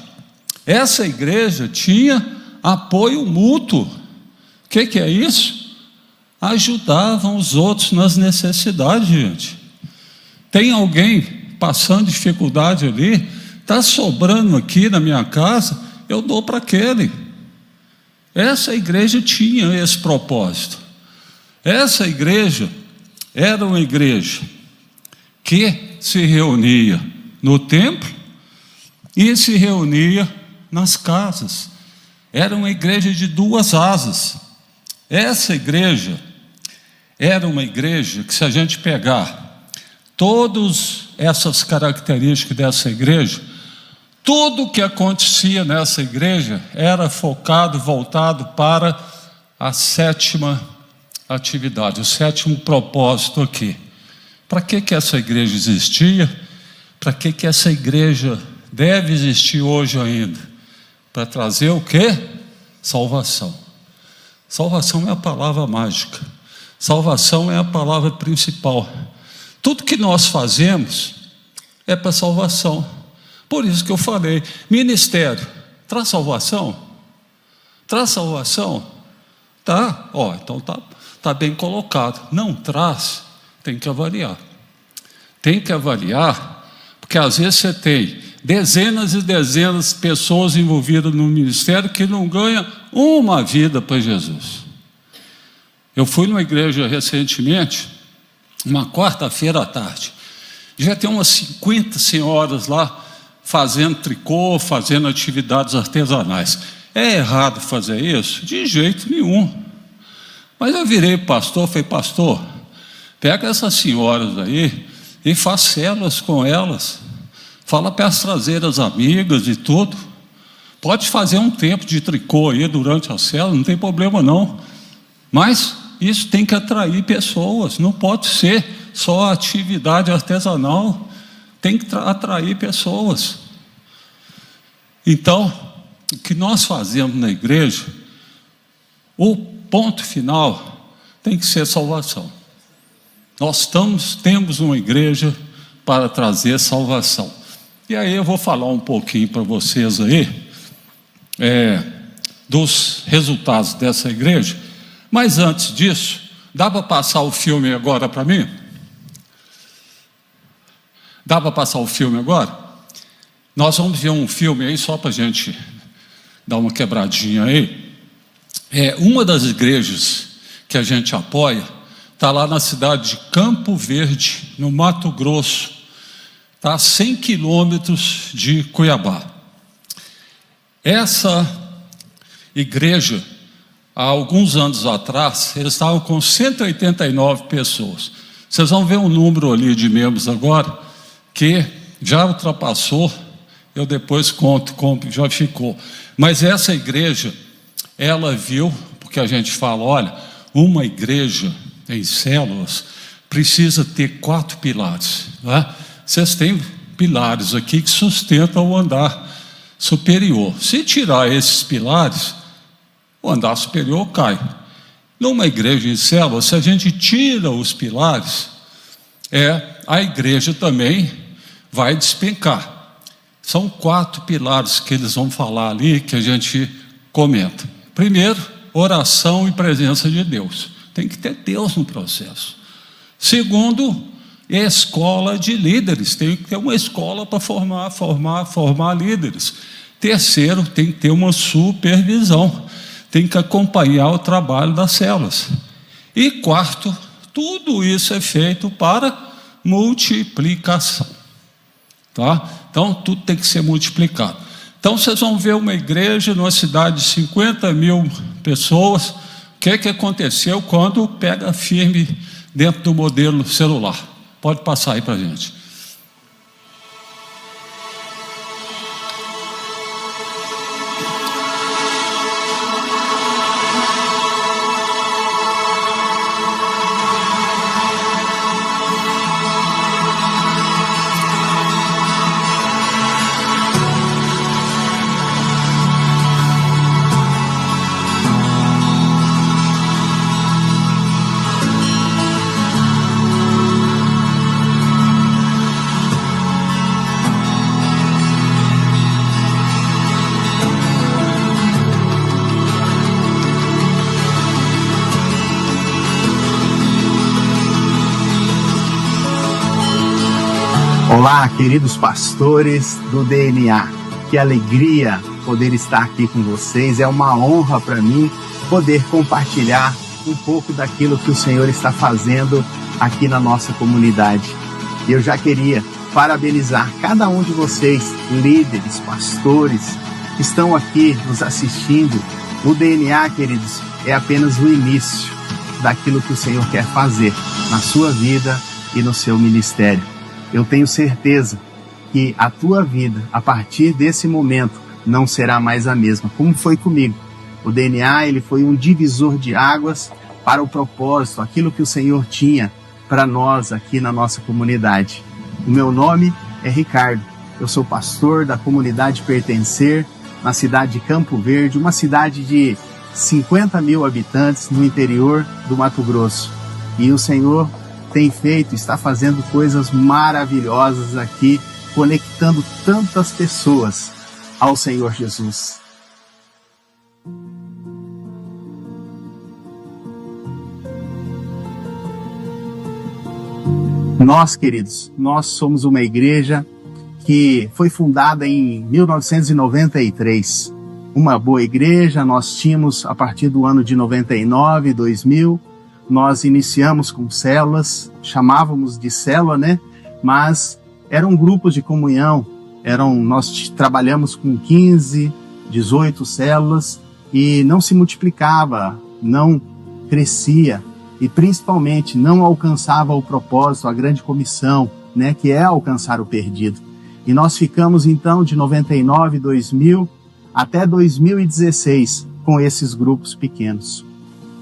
Essa igreja tinha apoio mútuo. O que é isso? Ajudavam os outros nas necessidades, gente. Tem alguém passando dificuldade ali, está sobrando aqui na minha casa, eu dou para aquele. Essa igreja tinha esse propósito. Essa igreja era uma igreja que se reunia no templo e se reunia nas casas. Era uma igreja de duas asas. Essa igreja era uma igreja que, se a gente pegar todas essas características dessa igreja, tudo que acontecia nessa igreja era focado, voltado para a sétima atividade, o sétimo propósito aqui. Para que essa igreja existia? Para que essa igreja deve existir hoje ainda? Para trazer o quê? Salvação. Salvação é a palavra mágica. Salvação é a palavra principal. Tudo que nós fazemos é para salvação. Por isso que eu falei, ministério, traz salvação? Traz salvação? Tá, então tá bem colocado. Não traz, tem que avaliar. Tem que avaliar, porque às vezes você tem dezenas e dezenas de pessoas envolvidas no ministério que não ganham uma vida para Jesus. Eu fui numa igreja recentemente, uma quarta-feira à tarde, já tem umas 50 senhoras lá fazendo tricô, fazendo atividades artesanais. É errado fazer isso? De jeito nenhum. Mas eu virei pastor, falei, pastor, pega essas senhoras aí e faz células com elas. Fala para elas trazerem as amigas e tudo. Pode fazer um tempo de tricô aí durante a célula, não tem problema não. Mas isso tem que atrair pessoas, não pode ser só atividade artesanal, tem que atrair pessoas. Então, o que nós fazemos na igreja, o ponto final tem que ser salvação. Nós temos uma igreja para trazer salvação. E aí eu vou falar um pouquinho para vocês aí, dos resultados dessa igreja. Mas antes disso, dá para passar o filme agora para mim? Dá para passar o filme agora? Nós vamos ver um filme aí, só para a gente dar uma quebradinha aí. Uma das igrejas que a gente apoia está lá na cidade de Campo Verde, no Mato Grosso. Está a 100 quilômetros de Cuiabá. Essa igreja, há alguns anos atrás, eles estavam com 189 pessoas. Vocês vão ver um número ali de membros agora, que já ultrapassou, eu depois conto como já ficou. Mas essa igreja, ela viu, porque a gente fala, olha, uma igreja em células precisa ter 4 pilares, né? Vocês têm pilares aqui que sustentam o andar superior. Se tirar esses pilares, o andar superior cai. Numa igreja em célula, se a gente tira os pilares, a igreja também vai despencar. São 4 pilares que eles vão falar ali, que a gente comenta. Primeiro, oração e presença de Deus. Tem que ter Deus no processo. Segundo, escola de líderes. Tem que ter uma escola para formar líderes. Terceiro, tem que ter uma supervisão. Tem que acompanhar o trabalho das células. E quarto, tudo isso é feito para multiplicação. Tá? Então, tudo tem que ser multiplicado. Então, vocês vão ver uma igreja numa cidade de 50 mil pessoas. O que aconteceu quando pega firme dentro do modelo celular? Pode passar aí para a gente. Olá, queridos pastores do DNA. Que alegria poder estar aqui com vocês. É uma honra para mim poder compartilhar um pouco daquilo que o Senhor está fazendo aqui na nossa comunidade. E eu já queria parabenizar cada um de vocês, líderes, pastores, que estão aqui nos assistindo. O DNA, queridos, é apenas o início daquilo que o Senhor quer fazer na sua vida e no seu ministério. Eu tenho certeza que a tua vida, a partir desse momento, não será mais a mesma, como foi comigo. O DNA, ele foi um divisor de águas para o propósito, aquilo que o Senhor tinha para nós aqui na nossa comunidade. O meu nome é Ricardo, eu sou pastor da comunidade Pertencer, na cidade de Campo Verde, uma cidade de 50 mil habitantes no interior do Mato Grosso. E o Senhor tem feito, está fazendo coisas maravilhosas aqui, conectando tantas pessoas ao Senhor Jesus. Nós, queridos, nós somos uma igreja que foi fundada em 1993. Uma boa igreja, nós tínhamos a partir do ano de 99, 2000, nós iniciamos com células, chamávamos de célula, né? Mas eram grupos de comunhão, nós trabalhamos com 15, 18 células e não se multiplicava, não crescia e principalmente não alcançava o propósito, a grande comissão, né? Que é alcançar o perdido. E nós ficamos então de 99, 2000 até 2016 com esses grupos pequenos.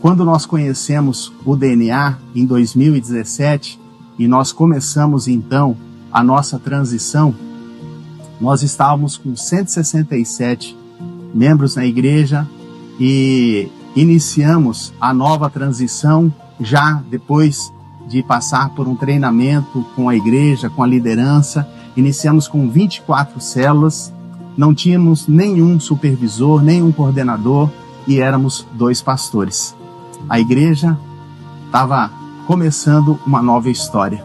Quando nós conhecemos o DNA em 2017 e nós começamos então a nossa transição, nós estávamos com 167 membros na igreja e iniciamos a nova transição já depois de passar por um treinamento com a igreja, com a liderança. Iniciamos com 24 células, não tínhamos nenhum supervisor, nenhum coordenador e éramos 2 pastores. A igreja estava começando uma nova história.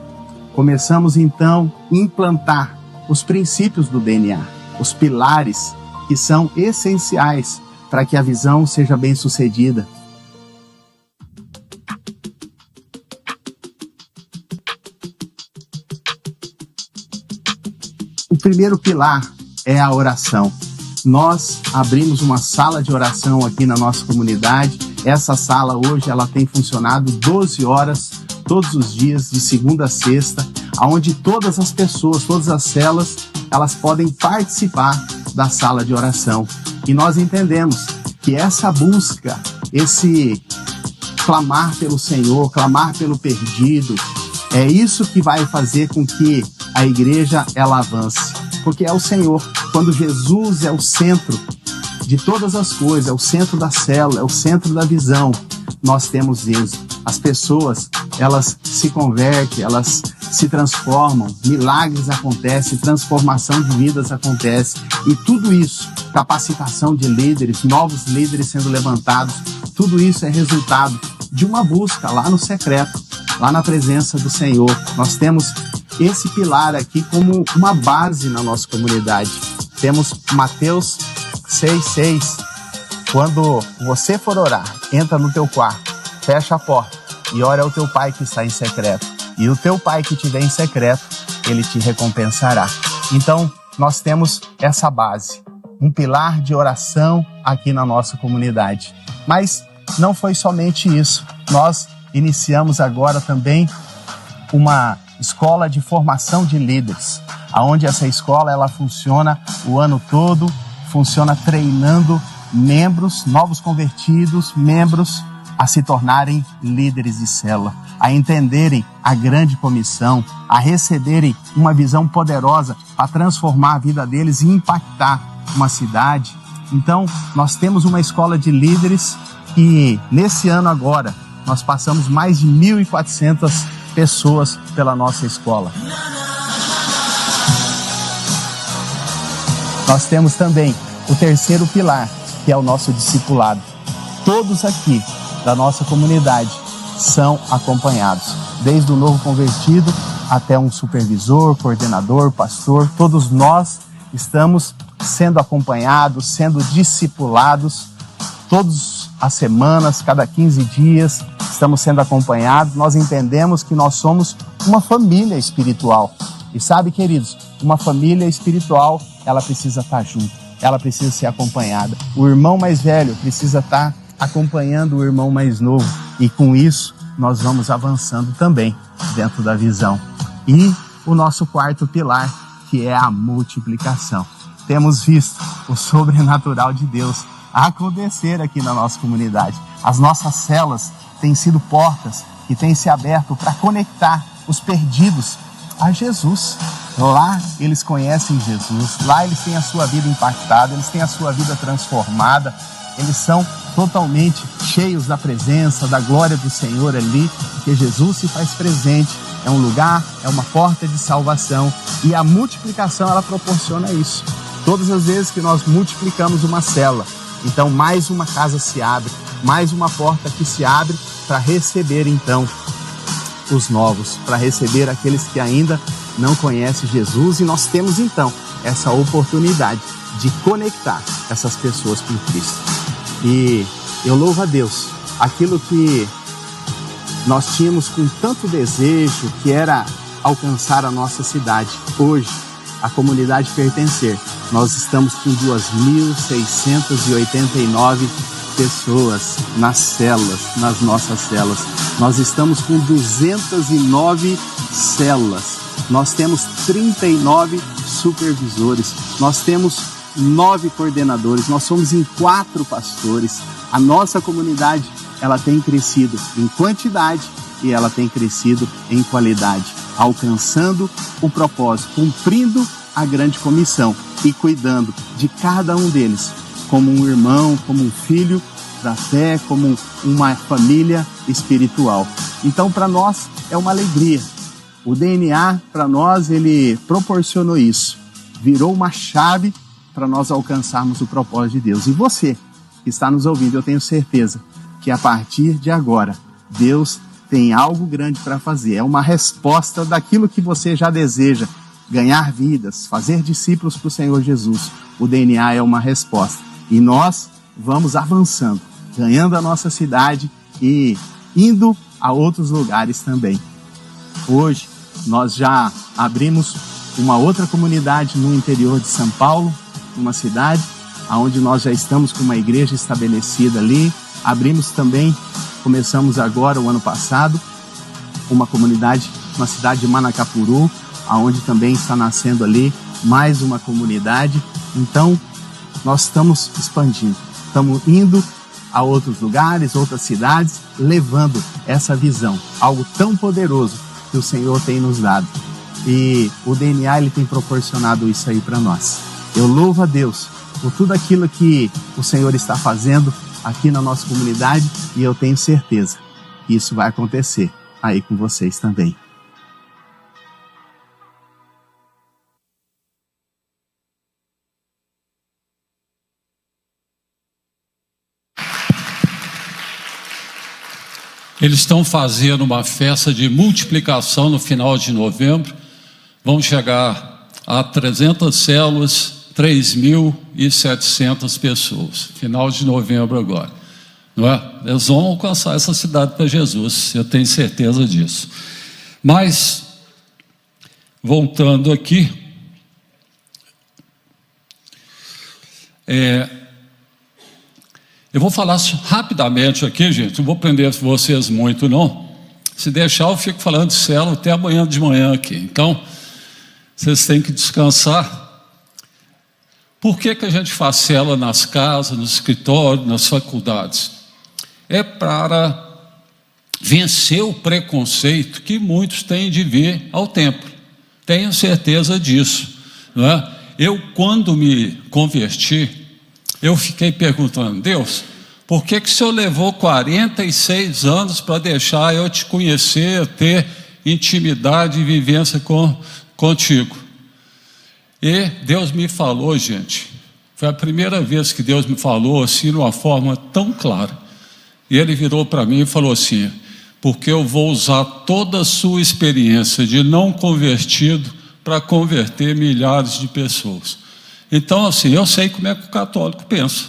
Começamos então a implantar os princípios do DNA, os pilares que são essenciais para que a visão seja bem sucedida. O primeiro pilar é a oração. Nós abrimos uma sala de oração aqui na nossa comunidade. Essa sala hoje ela tem funcionado 12 horas todos os dias, de segunda a sexta, onde todas as pessoas, todas as células, elas podem participar da sala de oração. E nós entendemos que essa busca, esse clamar pelo Senhor, clamar pelo perdido, é isso que vai fazer com que a igreja ela avance. Porque é o Senhor, quando Jesus é o centro de todas as coisas, é o centro da célula, é o centro da visão, nós temos êxito. As pessoas, elas se convertem, elas se transformam, milagres acontecem, transformação de vidas acontece. E tudo isso, capacitação de líderes, novos líderes sendo levantados, tudo isso é resultado de uma busca lá no secreto, lá na presença do Senhor. Nós temos esse pilar aqui como uma base na nossa comunidade. Temos Mateus 6,6. Quando você for orar, entra no teu quarto, fecha a porta e ora ao teu pai que está em secreto. E o teu pai que estiver em secreto, ele te recompensará. Então, nós temos essa base. um pilar de oração aqui na nossa comunidade. Mas não foi somente isso. Nós iniciamos agora também uma escola de formação de líderes, onde essa escola ela funciona o ano todo, funciona treinando membros, novos convertidos, membros a se tornarem líderes de célula, a entenderem a grande comissão, a receberem uma visão poderosa para transformar a vida deles e impactar uma cidade. Então, nós temos uma escola de líderes e nesse ano agora, nós passamos mais de 1.400 pessoas pela nossa escola. Nós temos também o terceiro pilar, que é o nosso discipulado. Todos aqui da nossa comunidade são acompanhados, desde o novo convertido até um supervisor, coordenador, pastor. Todos nós estamos sendo acompanhados, sendo discipulados, todas as semanas, cada 15 dias, estamos sendo acompanhados. Nós entendemos que nós somos uma família espiritual. E sabe, queridos, uma família espiritual, ela precisa estar junto, ela precisa ser acompanhada. O irmão mais velho precisa estar acompanhando o irmão mais novo. E com isso, nós vamos avançando também dentro da visão. E o nosso quarto pilar, que é a multiplicação. Temos visto o sobrenatural de Deus acontecer aqui na nossa comunidade. As nossas células têm sido portas que têm se aberto para conectar os perdidos a Jesus. Lá eles conhecem Jesus, lá eles têm a sua vida impactada, eles têm a sua vida transformada, eles são totalmente cheios da presença, da glória do Senhor ali, porque Jesus se faz presente, é um lugar, é uma porta de salvação e a multiplicação ela proporciona isso. Todas as vezes que nós multiplicamos uma célula, então mais uma casa se abre, mais uma porta que se abre para receber então os novos, para receber aqueles que ainda não conhecem Jesus, e nós temos então essa oportunidade de conectar essas pessoas com Cristo. E eu louvo a Deus, aquilo que nós tínhamos com tanto desejo, que era alcançar a nossa cidade, hoje, a comunidade Pertencer, nós estamos com 2.689 pessoas nas células, nas nossas células. Nós estamos com 209 células. Nós temos 39 supervisores. Nós temos 9 coordenadores. Nós somos em 4 pastores. A nossa comunidade, ela tem crescido em quantidade e ela tem crescido em qualidade, alcançando o propósito, cumprindo a grande comissão e cuidando de cada um deles como um irmão, como um filho da fé, como uma família espiritual. Então, para nós, é uma alegria. O DNA, para nós, ele proporcionou isso. Virou uma chave para nós alcançarmos o propósito de Deus. E você, que está nos ouvindo, eu tenho certeza que a partir de agora, Deus tem algo grande para fazer. É uma resposta daquilo que você já deseja. Ganhar vidas, fazer discípulos para o Senhor Jesus. O DNA é uma resposta. E nós vamos avançando, ganhando a nossa cidade e indo a outros lugares também. Hoje, nós já abrimos uma outra comunidade no interior de São Paulo, uma cidade onde nós já estamos com uma igreja estabelecida ali. Abrimos também, começamos agora, o ano passado, uma comunidade na cidade de Manacapuru, onde também está nascendo ali mais uma comunidade. Então, nós estamos expandindo, estamos indo a outros lugares, outras cidades, levando essa visão, algo tão poderoso que o Senhor tem nos dado. E o DNA ele tem proporcionado isso aí para nós. Eu louvo a Deus por tudo aquilo que o Senhor está fazendo aqui na nossa comunidade e eu tenho certeza que isso vai acontecer aí com vocês também. Eles estão fazendo uma festa de multiplicação no final de novembro. Vão chegar a 300 células, 3.700 pessoas. Final de novembro agora. Não é? Eles vão alcançar essa cidade para Jesus, eu tenho certeza disso. Mas, voltando aqui, Eu vou falar rapidamente aqui, gente, não vou prender vocês muito, não. Se deixar, eu fico falando de célula até amanhã de manhã aqui. Então, vocês têm que descansar. Por que a gente faz célula nas casas, no escritório, nas faculdades? É para vencer o preconceito que muitos têm de vir ao templo. Tenho certeza disso, não é? Eu, quando me converti, eu fiquei perguntando: Deus, por que o Senhor levou 46 anos para deixar eu te conhecer, ter intimidade e vivência contigo? E Deus me falou, gente, foi a primeira vez que Deus me falou assim, de uma forma tão clara. E Ele virou para mim e falou assim: porque eu vou usar toda a sua experiência de não convertido para converter milhares de pessoas. Então, assim, eu sei como é que o católico pensa.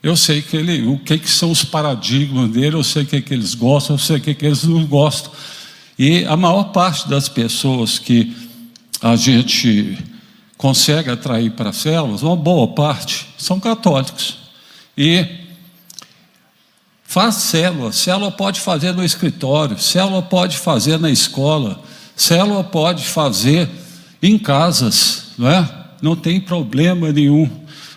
Eu sei o que são os paradigmas dele, eu sei o que eles gostam, eu sei o que eles não gostam. E a maior parte das pessoas que a gente consegue atrair para as células, uma boa parte, são católicos. E faz célula. Célula pode fazer no escritório, célula pode fazer na escola, célula pode fazer em casas, não é? Não tem problema nenhum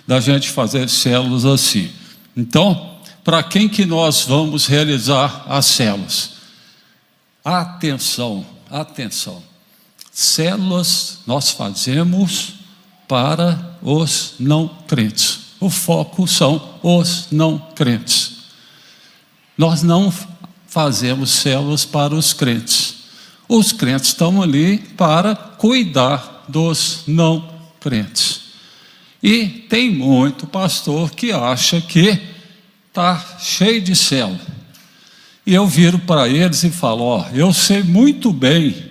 da gente fazer células assim. Então, para quem que nós vamos realizar as células? Atenção, atenção. Células nós fazemos para os não crentes. O foco são os não crentes. Nós não fazemos células para os crentes. Os crentes estão ali para cuidar dos não crentes. E tem muito pastor que acha que está cheio de célula. E eu viro para eles e falo: eu sei muito bem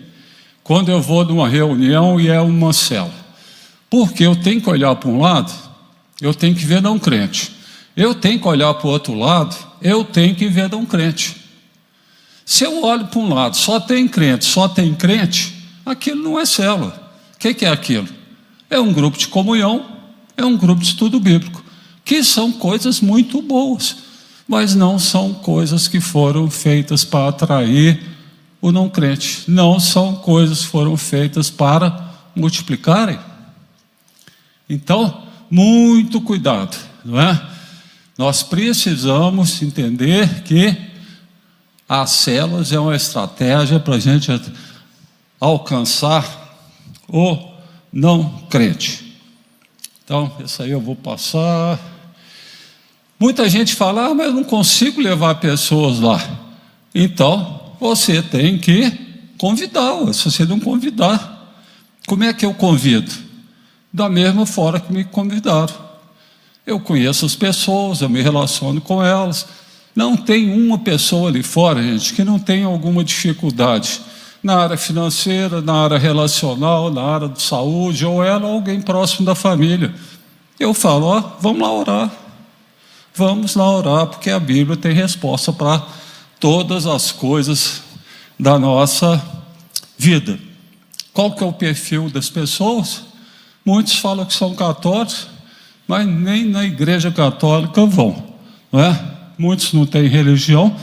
quando eu vou numa reunião e é uma célula. Porque eu tenho que olhar para um lado, eu tenho que ver não crente. Eu tenho que olhar para o outro lado, eu tenho que ver não crente. Se eu olho para um lado, só tem crente, aquilo não é célula. O que é aquilo? É um grupo de comunhão, é um grupo de estudo bíblico, que são coisas muito boas, mas não são coisas que foram feitas para atrair o não crente. Não são coisas que foram feitas para multiplicarem. Então, muito cuidado, não é? Nós precisamos entender que as células é uma estratégia para a gente alcançar o não crente. Então, isso aí eu vou passar. Muita gente fala: mas eu não consigo levar pessoas lá. Então, você tem que convidá-las. Se você não convidar, como é que eu convido? Da mesma forma que me convidaram. Eu conheço as pessoas, eu me relaciono com elas. Não tem uma pessoa ali fora, gente, que não tenha alguma dificuldade na área financeira, na área relacional, na área de saúde, ou ela ou alguém próximo da família. Eu falo: vamos lá orar. Vamos lá orar, porque a Bíblia tem resposta para todas as coisas da nossa vida. Qual que é o perfil das pessoas? Muitos falam que são católicos, mas nem na igreja católica vão, não é? Muitos não têm religião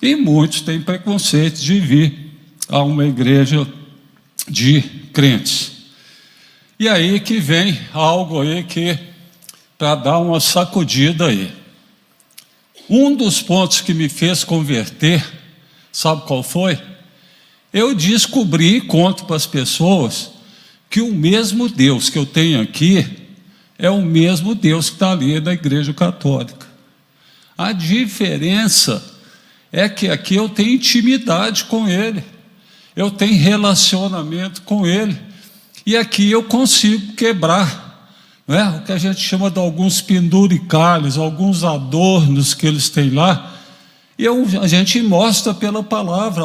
e muitos têm preconceito de vir a uma igreja de crentes. E aí que vem algo aí que para dar uma sacudida aí. Um dos pontos que me fez converter, sabe qual foi? Eu descobri e conto para as pessoas que o mesmo Deus que eu tenho aqui é o mesmo Deus que está ali na igreja católica. A diferença é que aqui eu tenho intimidade com Ele, eu tenho relacionamento com Ele, e aqui eu consigo quebrar, não é? O que a gente chama de alguns penduricalhos, alguns adornos que eles têm lá, e a gente mostra pela palavra: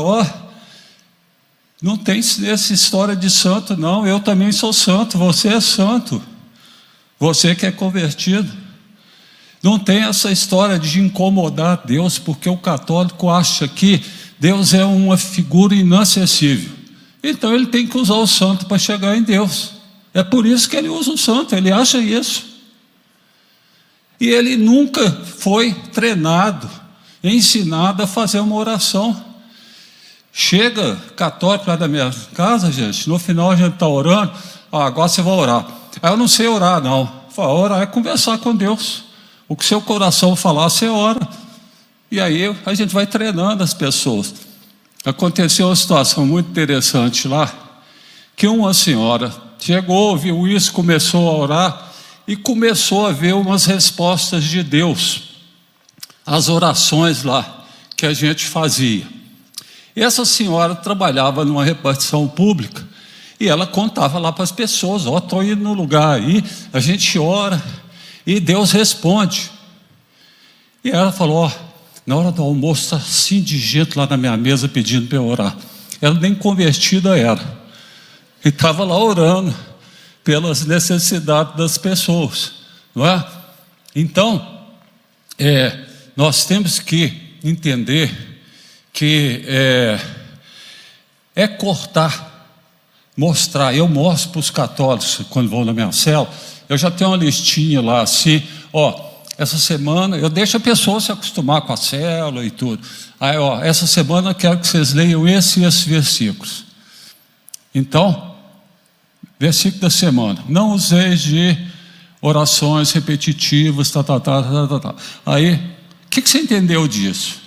não tem essa história de santo não, eu também sou santo, você é santo, você que é convertido. Não tem essa história de incomodar Deus, porque o católico acha que Deus é uma figura inacessível. Então ele tem que usar o santo para chegar em Deus. É por isso que ele usa o santo, ele acha isso. E ele nunca foi treinado, ensinado a fazer uma oração. Chega católico lá da minha casa, gente, no final a gente está orando, agora você vai orar. Aí eu não sei orar, não. Fala, orar é conversar com Deus. O que seu coração falar, você ora. E aí a gente vai treinando as pessoas. Aconteceu uma situação muito interessante lá, que uma senhora chegou, viu isso, começou a orar e começou a ver umas respostas de Deus, as orações lá que a gente fazia. E essa senhora trabalhava numa repartição pública e ela contava lá para as pessoas, estou indo no lugar aí, a gente ora e Deus responde. E ela falou, na hora do almoço está assim de gente lá na minha mesa pedindo para eu orar. Ela nem convertida era. E estava lá orando pelas necessidades das pessoas, não é? Então, nós temos que entender que é cortar, mostrar. Eu mostro para os católicos, quando vão na minha célula, eu já tenho uma listinha lá assim, essa semana, eu deixo a pessoa se acostumar com a célula e tudo. Aí, essa semana eu quero que vocês leiam esse e esses versículos. Então, versículo da semana. Não useis de orações repetitivas, Aí, o que você entendeu disso?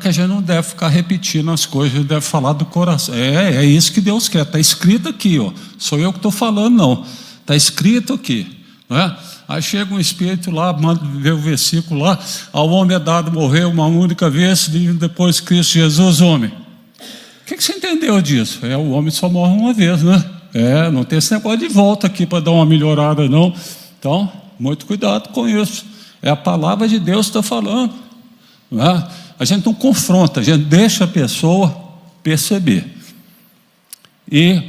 Que a gente não deve ficar repetindo as coisas, deve falar do coração. É isso que Deus quer. Está escrito aqui, sou eu que estou falando, não. Está escrito aqui, não é? Aí chega um espírito lá, manda ver o versículo lá, ao homem é dado morrer uma única vez, depois Cristo Jesus, homem. O que você entendeu disso? O homem só morre uma vez, né? Não tem esse negócio de volta aqui para dar uma melhorada, não. Então, muito cuidado com isso. É a palavra de Deus que está falando, não é? A gente não confronta, a gente deixa a pessoa perceber. E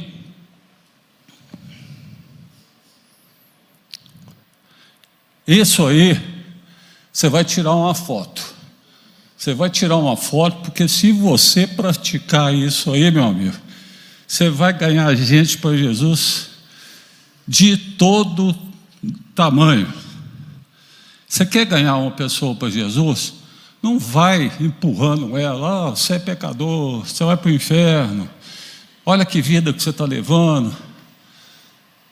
isso aí, você vai tirar uma foto. Você vai tirar uma foto, porque se você praticar isso aí, meu amigo, você vai ganhar gente para Jesus de todo tamanho. Você quer ganhar uma pessoa para Jesus? Não vai empurrando ela, você é pecador, você vai para o inferno, olha que vida que você está levando.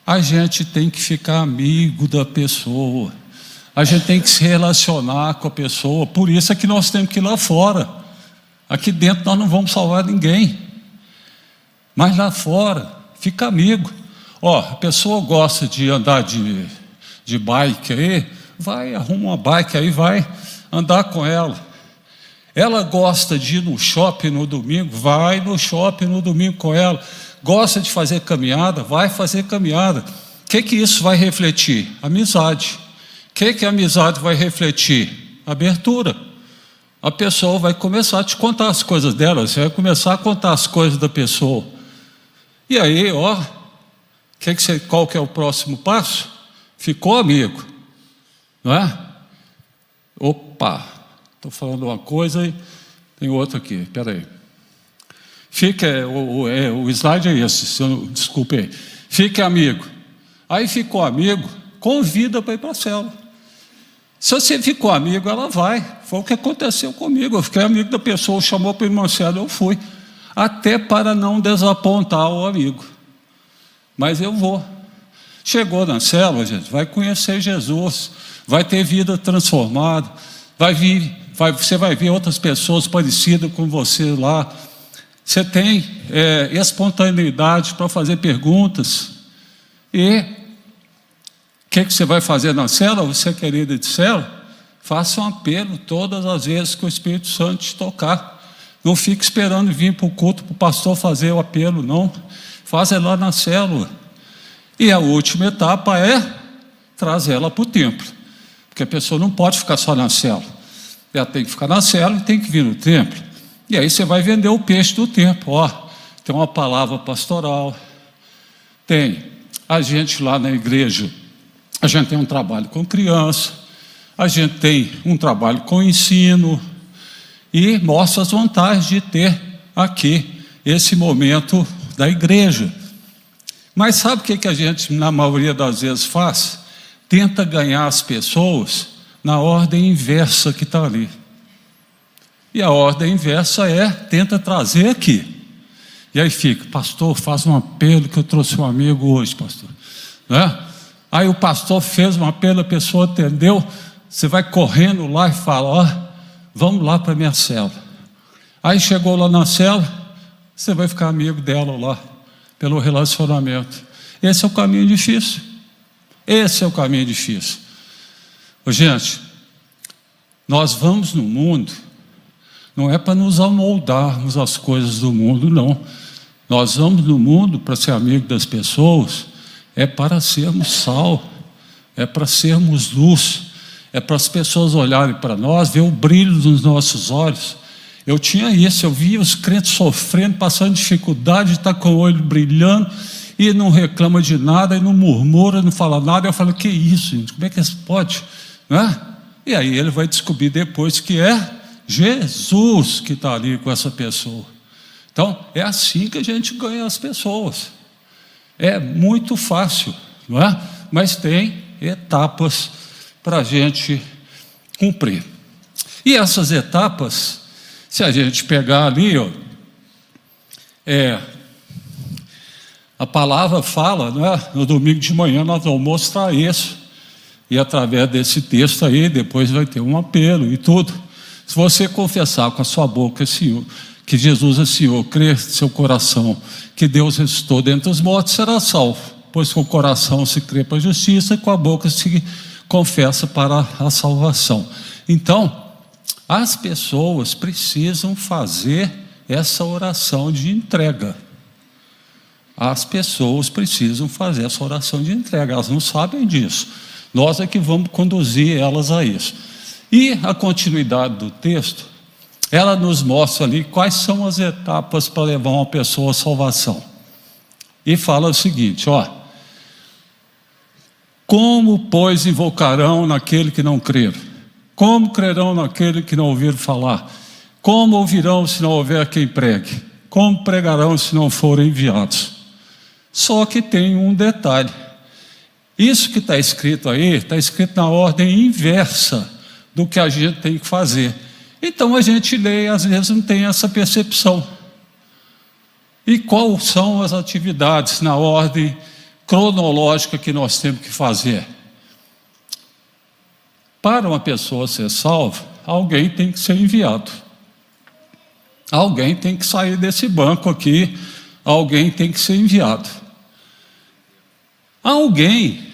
A gente tem que ficar amigo da pessoa, a gente tem que se relacionar com a pessoa, por isso é que nós temos que ir lá fora. Aqui dentro nós não vamos salvar ninguém, mas lá fora, fica amigo. A pessoa gosta de andar de bike aí, vai, arruma uma bike aí, vai andar com ela. Ela gosta de ir no shopping no domingo, vai no shopping no domingo com ela. Gosta de fazer caminhada, vai fazer caminhada. O que isso vai refletir? Amizade. O que a amizade vai refletir? Abertura. A pessoa vai começar a te contar as coisas dela, você vai começar a contar as coisas da pessoa. E aí, qual que é o próximo passo? Ficou amigo, não é? Opa, estou falando uma coisa e tem outra aqui, espera aí. O slide é esse, desculpe aí. Fique amigo. Aí ficou amigo, convida para ir para a célula. Se você ficou amigo, ela vai. Foi o que aconteceu comigo. Eu fiquei amigo da pessoa, chamou para ir numa célula, eu fui. Até para não desapontar o amigo. Mas eu vou. Chegou na célula, gente, vai conhecer Jesus, vai ter vida transformada, você vai ver outras pessoas parecidas com você lá. Você tem espontaneidade para fazer perguntas. E o que você vai fazer na célula? Você, querida de célula, faça um apelo todas as vezes que o Espírito Santo te tocar. Não fique esperando vir para o culto, para o pastor fazer o apelo, não. Faz lá na célula. E a última etapa é trazer ela para o templo. Porque a pessoa não pode ficar só na célula. Ela tem que ficar na célula e tem que vir no templo. E aí você vai vender o peixe do templo. Tem uma palavra pastoral. Tem a gente lá na igreja. A gente tem um trabalho com criança. A gente tem um trabalho com ensino. E mostra as vantagens de ter aqui esse momento da igreja. Mas sabe o que a gente, na maioria das vezes, faz? Tenta ganhar as pessoas na ordem inversa que está ali. E a ordem inversa tenta trazer aqui. E aí fica, pastor, faz um apelo que eu trouxe um amigo hoje, pastor. Né? Aí o pastor fez um apelo, a pessoa atendeu, você vai correndo lá e fala, ó, vamos lá para a minha cela. Aí chegou lá na cela, você vai ficar amigo dela lá, pelo relacionamento. Esse é o caminho difícil. Esse é o caminho difícil. Gente, nós vamos no mundo, não é para nos amoldarmos às coisas do mundo, não. Nós vamos no mundo para ser amigo das pessoas, é para sermos sal, é para sermos luz, é para as pessoas olharem para nós, ver o brilho nos nossos olhos. Eu tinha isso, eu via os crentes sofrendo, passando dificuldade, estar com o olho brilhando, e não reclama de nada, e não murmura, não fala nada. Eu falo, que isso, gente? Como é que isso pode? Né? E aí ele vai descobrir depois que é Jesus que está ali com essa pessoa. Então, é assim que a gente ganha as pessoas. É muito fácil, não é? Mas tem etapas para a gente cumprir. E essas etapas, se a gente pegar ali, ó, a palavra fala, não é? No domingo de manhã nós vamos mostrar isso. E através desse texto aí, depois vai ter um apelo e tudo. Se você confessar com a sua boca, Senhor, que Jesus é Senhor, crer em seu coração que Deus ressuscitou dentre os mortos, será salvo. Pois com o coração se crê para a justiça e com a boca se confessa para a salvação. Então, as pessoas precisam fazer essa oração de entrega. As pessoas precisam fazer essa oração de entrega. Elas não sabem disso. Nós é que vamos conduzir elas a isso. E a continuidade do texto, ela nos mostra ali quais são as etapas para levar uma pessoa à salvação. E fala o seguinte, ó: como, pois, invocarão naquele que não crer? Como crerão naquele que não ouviram falar? Como ouvirão se não houver quem pregue? Como pregarão se não forem enviados? Só que tem um detalhe. Isso que está escrito aí, está escrito na ordem inversa do que a gente tem que fazer. Então a gente lê e às vezes não tem essa percepção. E quais são as atividades na ordem cronológica que nós temos que fazer? Para uma pessoa ser salva, alguém tem que ser enviado. Alguém tem que sair desse banco aqui, alguém tem que ser enviado. Alguém,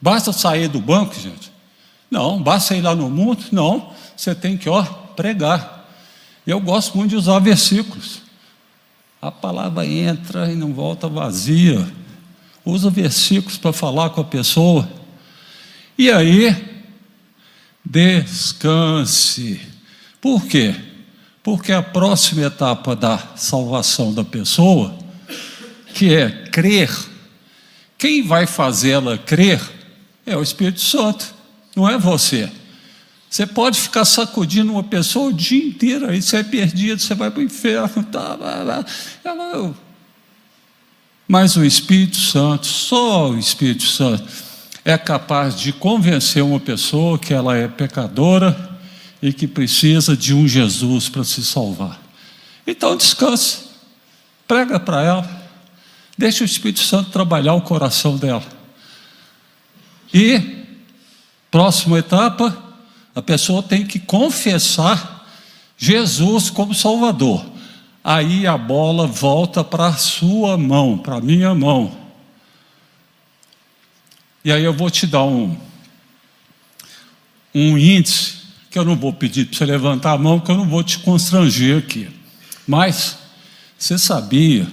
basta sair do banco, gente? Não, basta ir lá no mundo? Não, você tem que, pregar. Eu gosto muito de usar versículos. A palavra entra e não volta vazia. Usa versículos para falar com a pessoa. E aí, descanse. Por quê? Porque a próxima etapa da salvação da pessoa, que é crer, quem vai fazê-la crer é o Espírito Santo, não é você. Você pode ficar sacudindo uma pessoa o dia inteiro, aí você é perdido, você vai para o inferno. Mas o Espírito Santo, só o Espírito Santo, é capaz de convencer uma pessoa que ela é pecadora e que precisa de um Jesus para se salvar. Então descanse, prega para ela, deixa o Espírito Santo trabalhar o coração dela. E, próxima etapa, a pessoa tem que confessar Jesus como Salvador. Aí a bola volta para a sua mão, para a minha mão. E aí eu vou te dar um índice, que eu não vou pedir para você levantar a mão, que eu não vou te constranger aqui. Mas você sabia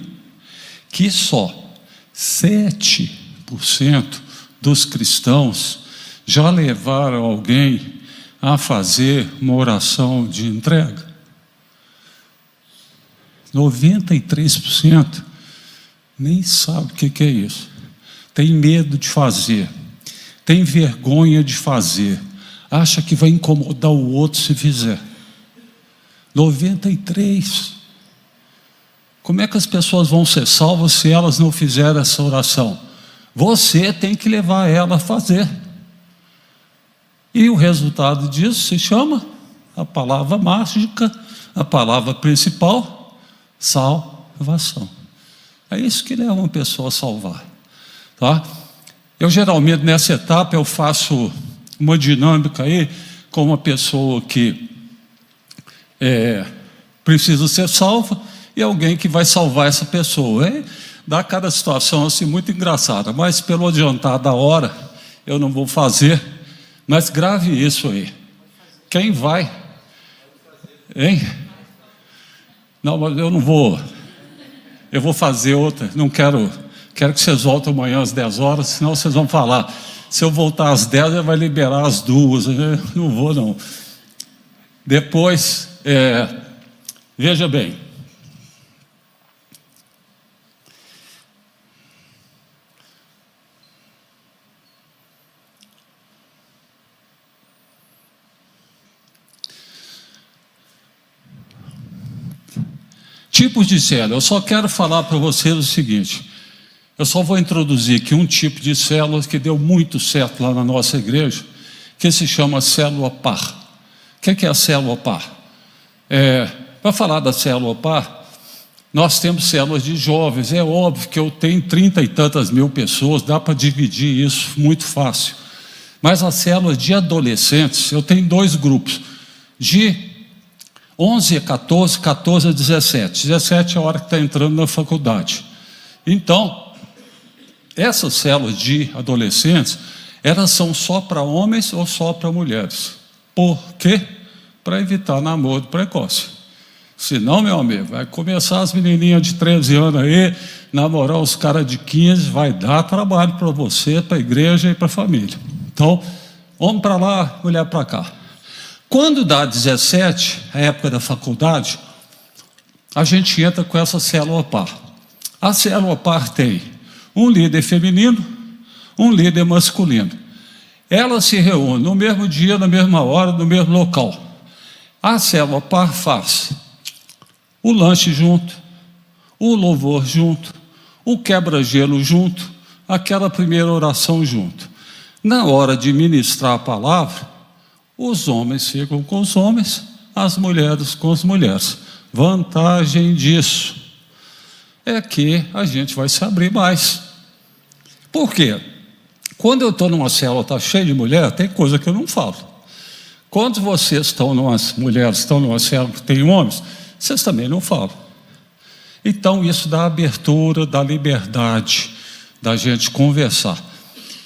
que só 7% dos cristãos já levaram alguém a fazer uma oração de entrega? 93% nem sabe o que é isso. Tem medo de fazer, tem vergonha de fazer, acha que vai incomodar o outro se fizer. 93%. Como é que as pessoas vão ser salvas se elas não fizerem essa oração? Você tem que levar ela a fazer. E o resultado disso se chama a palavra mágica, a palavra principal, salvação. É isso que leva uma pessoa a salvar. Tá? Eu geralmente nessa etapa eu faço uma dinâmica aí com uma pessoa que precisa ser salva e alguém que vai salvar essa pessoa. Dá cada situação assim muito engraçada, mas pelo adiantar da hora eu não vou fazer, mas grave isso aí. Quem vai? Hein? Não, mas eu não vou. Eu vou fazer outra. Não quero que vocês voltem amanhã às 10 horas, senão vocês vão falar. Se eu voltar às 10, ele vai liberar às 2. Não vou, não. Depois, veja bem. Tipos de célula. Eu só quero falar para vocês o seguinte. Eu só vou introduzir aqui um tipo de célula que deu muito certo lá na nossa igreja, que se chama célula par. O que é a célula par? Para falar da célula par, nós temos células de jovens. É óbvio que eu tenho 30 e tantas mil pessoas, dá para dividir isso muito fácil. Mas as células de adolescentes, eu tenho 2 grupos, de 11 a 14, 14 a 17. 17 é a hora que está entrando na faculdade. Então, essas células de adolescentes, elas são só para homens ou só para mulheres. Por quê? Para evitar namoro precoce. Senão, meu amigo, vai começar as menininhas de 13 anos aí, namorar os caras de 15, vai dar trabalho para você, para a igreja e para a família. Então, homem para lá, mulher para cá. Quando dá 17, a época da faculdade, a gente entra com essa célula par. A célula par tem um líder feminino, um líder masculino. Elas se reúnem no mesmo dia, na mesma hora, no mesmo local. A célula par faz o lanche junto, o louvor junto, o quebra-gelo junto, aquela primeira oração junto. Na hora de ministrar a palavra, os homens ficam com os homens, as mulheres com as mulheres. Vantagem disso é que a gente vai se abrir mais. Por quê? Quando eu estou numa célula, está cheia de mulher, tem coisa que eu não falo. Quando vocês estão mulheres estão numa célula que tem homens, vocês também não falam. Então isso dá abertura, dá liberdade da gente conversar.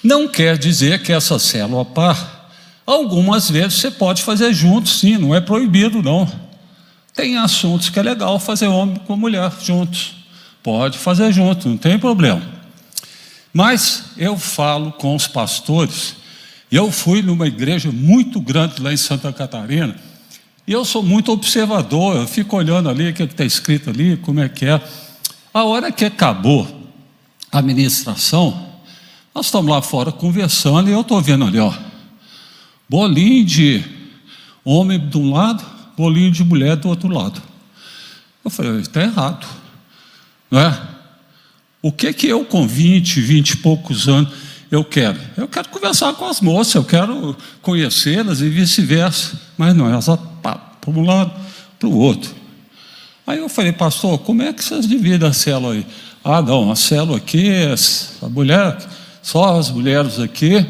Não quer dizer que essa célula par, algumas vezes você pode fazer junto, sim, não é proibido, não. Tem assuntos que é legal fazer homem com mulher juntos. Pode fazer junto, não tem problema. Mas eu falo com os pastores, e eu fui numa igreja muito grande lá em Santa Catarina, e eu sou muito observador, eu fico olhando ali o que está escrito ali, como é que é. A hora que acabou a ministração, nós estamos lá fora conversando, e eu estou vendo ali, bolinho de homem de um lado, bolinho de mulher do outro lado. Eu falei, está errado, não é? O que eu com 20 e poucos anos eu quero? Eu quero conversar com as moças, eu quero conhecê-las e vice-versa, mas não é essa para um lado, para o outro. Aí eu falei, pastor, como é que vocês dividem a célula aí? Ah, não, a célula aqui é a mulher, só as mulheres aqui,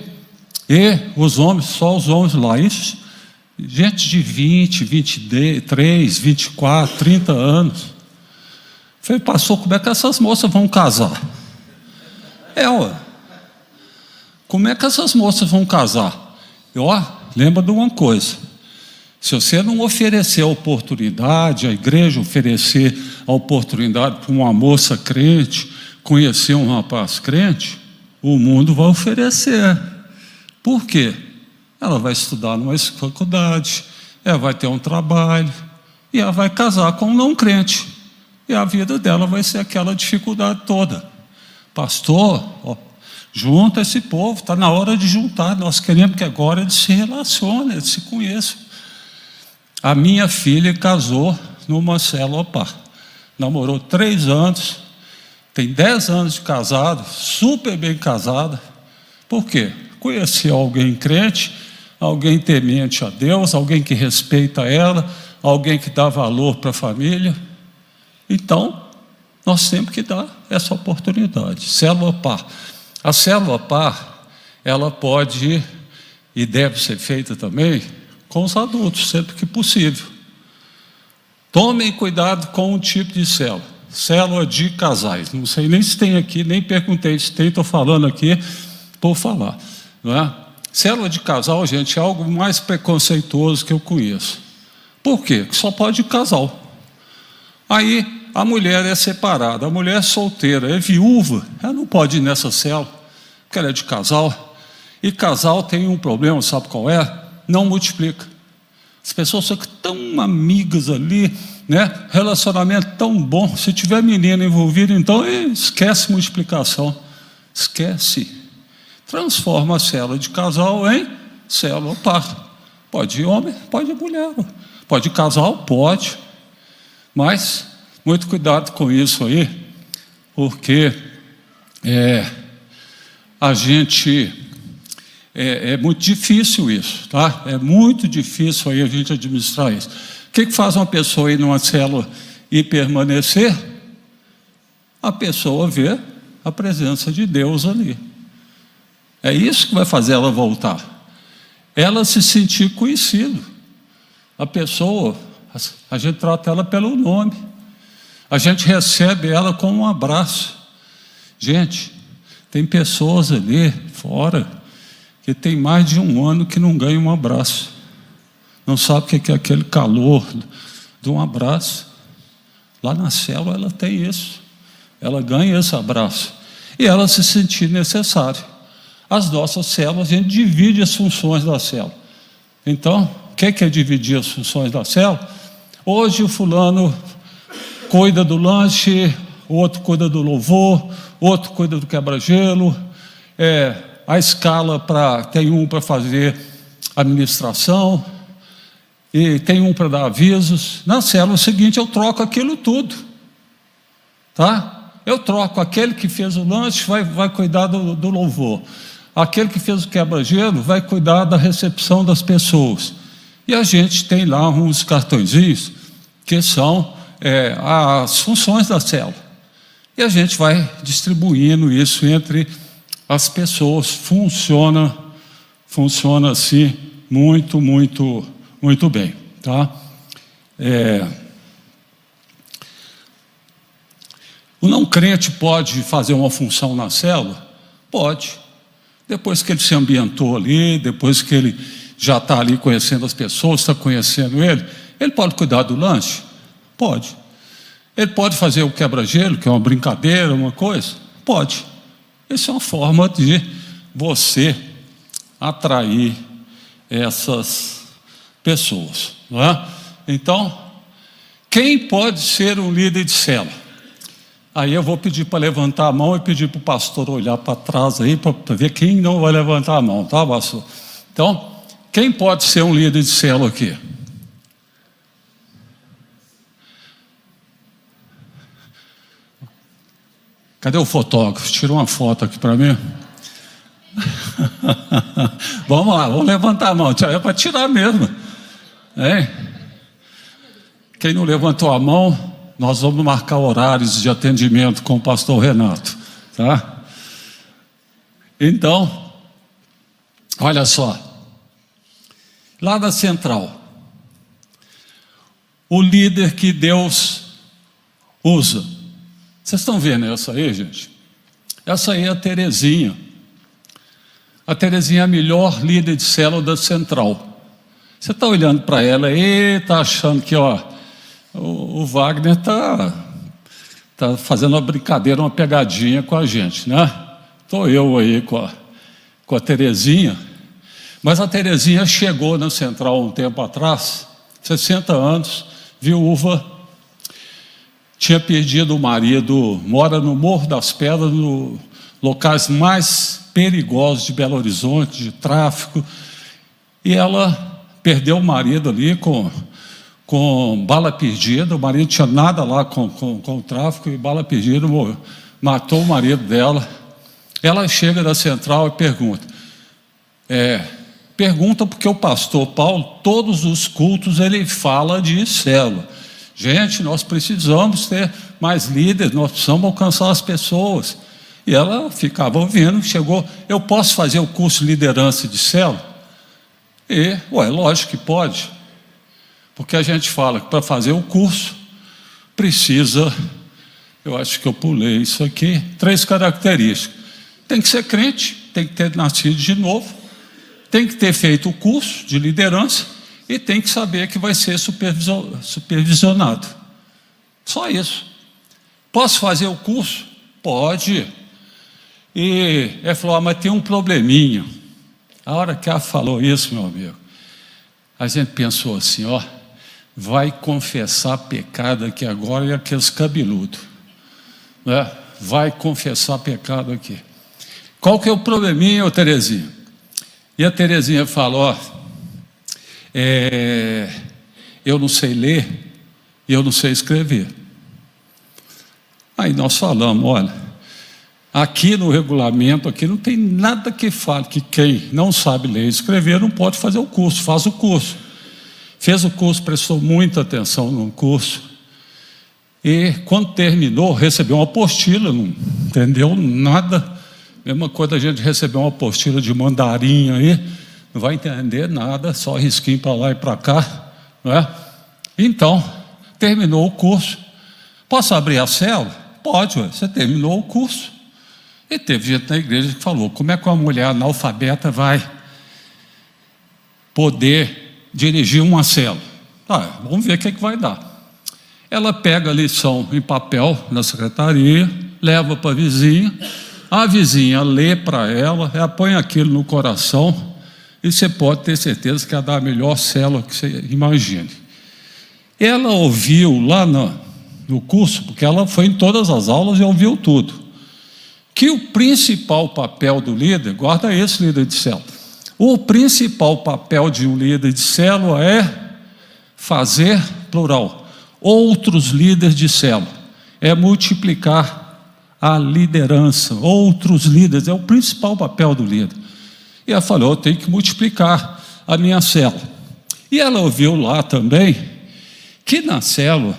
e os homens, só os homens lá. Isso, gente de 20, 23, 24, 30 anos. Eu falei, pastor, como é que essas moças vão casar? Ué. Como é que essas moças vão casar? Lembra de uma coisa. Se você não oferecer a oportunidade, a igreja oferecer a oportunidade para uma moça crente conhecer um rapaz crente, o mundo vai oferecer. Por quê? Ela vai estudar numa faculdade, ela vai ter um trabalho, e ela vai casar com um não crente. E a vida dela vai ser aquela dificuldade toda. Pastor, junta esse povo, está na hora de juntar. Nós queremos que agora eles se relacionem, eles se conheçam. A minha filha casou numa célula par. Namorou 3 anos, tem 10 anos de casado, super bem casada. Por quê? Conheceu alguém crente, alguém temente a Deus, alguém que respeita ela, alguém que dá valor para a família. Então, nós temos que dar essa oportunidade. Célula par. A célula par, ela pode e deve ser feita também com os adultos, sempre que possível. Tomem cuidado com o tipo de célula. Célula de casais. Não sei nem se tem aqui, nem perguntei se tem, estou falando aqui por falar. Não é? Célula de casal, gente, é algo mais preconceituoso que eu conheço. Por quê? Porque só pode casal. Aí a mulher é separada, a mulher é solteira, é viúva, ela não pode ir nessa célula, porque ela é de casal. E casal tem um problema, sabe qual é? Não multiplica. As pessoas ficam tão amigas ali, né? Relacionamento tão bom. Se tiver menina envolvida, então esquece multiplicação. Esquece. Transforma a célula de casal em célula par. Pode ir homem, pode ir mulher. Pode ir casal, pode. Mas muito cuidado com isso aí, porque a gente... É muito difícil isso, tá? É muito difícil aí a gente administrar isso. O que faz uma pessoa ir numa célula e permanecer? A pessoa vê a presença de Deus ali. É isso que vai fazer ela voltar. Ela se sentir conhecida. A pessoa, a gente trata ela pelo nome. A gente recebe ela com um abraço. Gente, tem pessoas ali fora que tem mais de um ano que não ganha um abraço. Não sabe o que é aquele calor de um abraço. Lá na célula ela tem isso. Ela ganha esse abraço. E ela se sentir necessária. As nossas células, a gente divide as funções da célula. Então, o que é dividir as funções da célula? Hoje o fulano cuida do lanche, o outro cuida do louvor, o outro cuida do quebra-gelo, a escala tem um para fazer administração e tem um para dar avisos. Na célula seguinte eu troco aquilo tudo, tá? Eu troco aquele que fez o lanche, vai cuidar do louvor, aquele que fez o quebra-gelo vai cuidar da recepção das pessoas, e a gente tem lá uns cartõezinhos que são as funções da célula, e a gente vai distribuindo isso entre as pessoas. Funciona assim muito, muito, muito bem, tá? O não crente pode fazer uma função na célula? Pode. Depois que ele se ambientou ali, depois que ele já está ali conhecendo as pessoas, está conhecendo ele pode cuidar do lanche? Pode. Ele pode fazer o quebra-gelo, que é uma brincadeira, uma coisa? Pode. Isso é uma forma de você atrair essas pessoas, não é? Então, quem pode ser um líder de célula? Aí eu vou pedir para levantar a mão e pedir para o pastor olhar para trás aí, para ver quem não vai levantar a mão, tá, pastor? Então, quem pode ser um líder de célula aqui? Cadê o fotógrafo? Tira uma foto aqui para mim. Vamos lá, vamos levantar a mão. É para tirar mesmo. Quem não levantou a mão, nós vamos marcar horários de atendimento com o pastor Renato. Tá? Então, olha só. Lá na central, o líder que Deus usa. Vocês estão vendo essa aí, gente? Essa aí é a Terezinha. A Terezinha é a melhor líder de célula da central. Você está olhando para ela e está achando que o Wagner está fazendo uma brincadeira, uma pegadinha com a gente, né? Estou eu aí com a Terezinha. Mas a Terezinha chegou na central um tempo atrás, 60 anos, viúva, tinha perdido o marido, mora no Morro das Pedras, no locais mais perigosos de Belo Horizonte, de tráfico, e ela perdeu o marido ali com bala perdida. O marido tinha nada lá com o tráfico, e bala perdida, morreu, matou o marido dela. Ela chega da central e pergunta: Pergunta porque o pastor Paulo, todos os cultos, ele fala de célula. Gente, nós precisamos ter mais líderes, nós precisamos alcançar as pessoas. E ela ficava ouvindo, chegou, eu posso fazer o curso de liderança de célula? E, lógico que pode. Porque a gente fala que para fazer o curso, precisa, eu acho que eu pulei isso aqui, 3 características. Tem que ser crente, tem que ter nascido de novo, tem que ter feito o curso de liderança e tem que saber que vai ser supervisionado. Só isso. Posso fazer o curso? Pode. E ele falou, mas tem um probleminha. A hora que ela falou isso, meu amigo, a gente pensou assim, vai confessar pecado aqui agora e aqueles cabeludos. Né? Vai confessar pecado aqui. Qual que é o probleminha, Terezinha? E a Terezinha falou, eu não sei ler e eu não sei escrever. Aí nós falamos, olha, aqui no regulamento, aqui não tem nada que fale que quem não sabe ler e escrever não pode fazer o curso, faz o curso. Fez o curso, prestou muita atenção no curso, e quando terminou, recebeu uma apostila, não entendeu nada. Mesma coisa a gente recebeu uma apostila de mandarim aí, não vai entender nada, só risquinho para lá e para cá, não é? Então, terminou o curso. Posso abrir a célula? Pode, você terminou o curso. E teve gente na igreja que falou, como é que uma mulher analfabeta vai poder dirigir uma célula? Vamos ver o que vai dar. Ela pega a lição em papel na secretaria, leva para a vizinha lê para ela põe aquilo no coração, e você pode ter certeza que ela dá a melhor célula que você imagine. Ela ouviu lá no curso, porque ela foi em todas as aulas e ouviu tudo, que o principal papel do líder, guarda esse líder de célula, o principal papel de um líder de célula é fazer, plural, outros líderes de célula, é multiplicar a liderança, outros líderes, é o principal papel do líder. E ela falou, eu tenho que multiplicar a minha célula. E ela ouviu lá também, que na célula,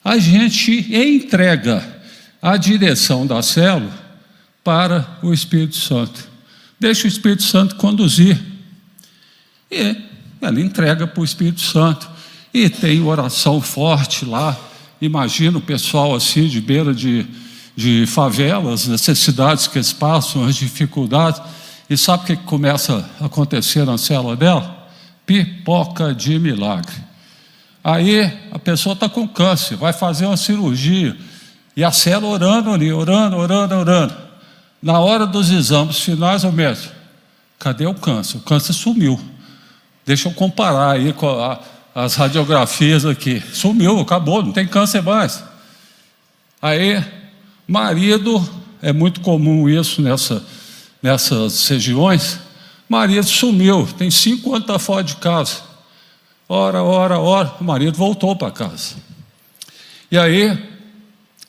a gente entrega a direção da célula para o Espírito Santo. Deixa o Espírito Santo conduzir. E ela entrega para o Espírito Santo. E tem oração forte lá. Imagina o pessoal assim, de beira de favelas, necessidades que eles passam, as dificuldades. E sabe o que começa a acontecer na célula dela? Pipoca de milagre. Aí a pessoa está com câncer, vai fazer uma cirurgia, e a célula orando ali, orando. Na hora dos exames finais, o médico, cadê o câncer? O câncer sumiu. Deixa eu comparar aí com as radiografias aqui. Sumiu, acabou, não tem câncer mais. Aí, marido, é muito comum isso nessas regiões, marido sumiu, tem 5 anos, está fora de casa. Ora, o marido voltou para casa. E aí,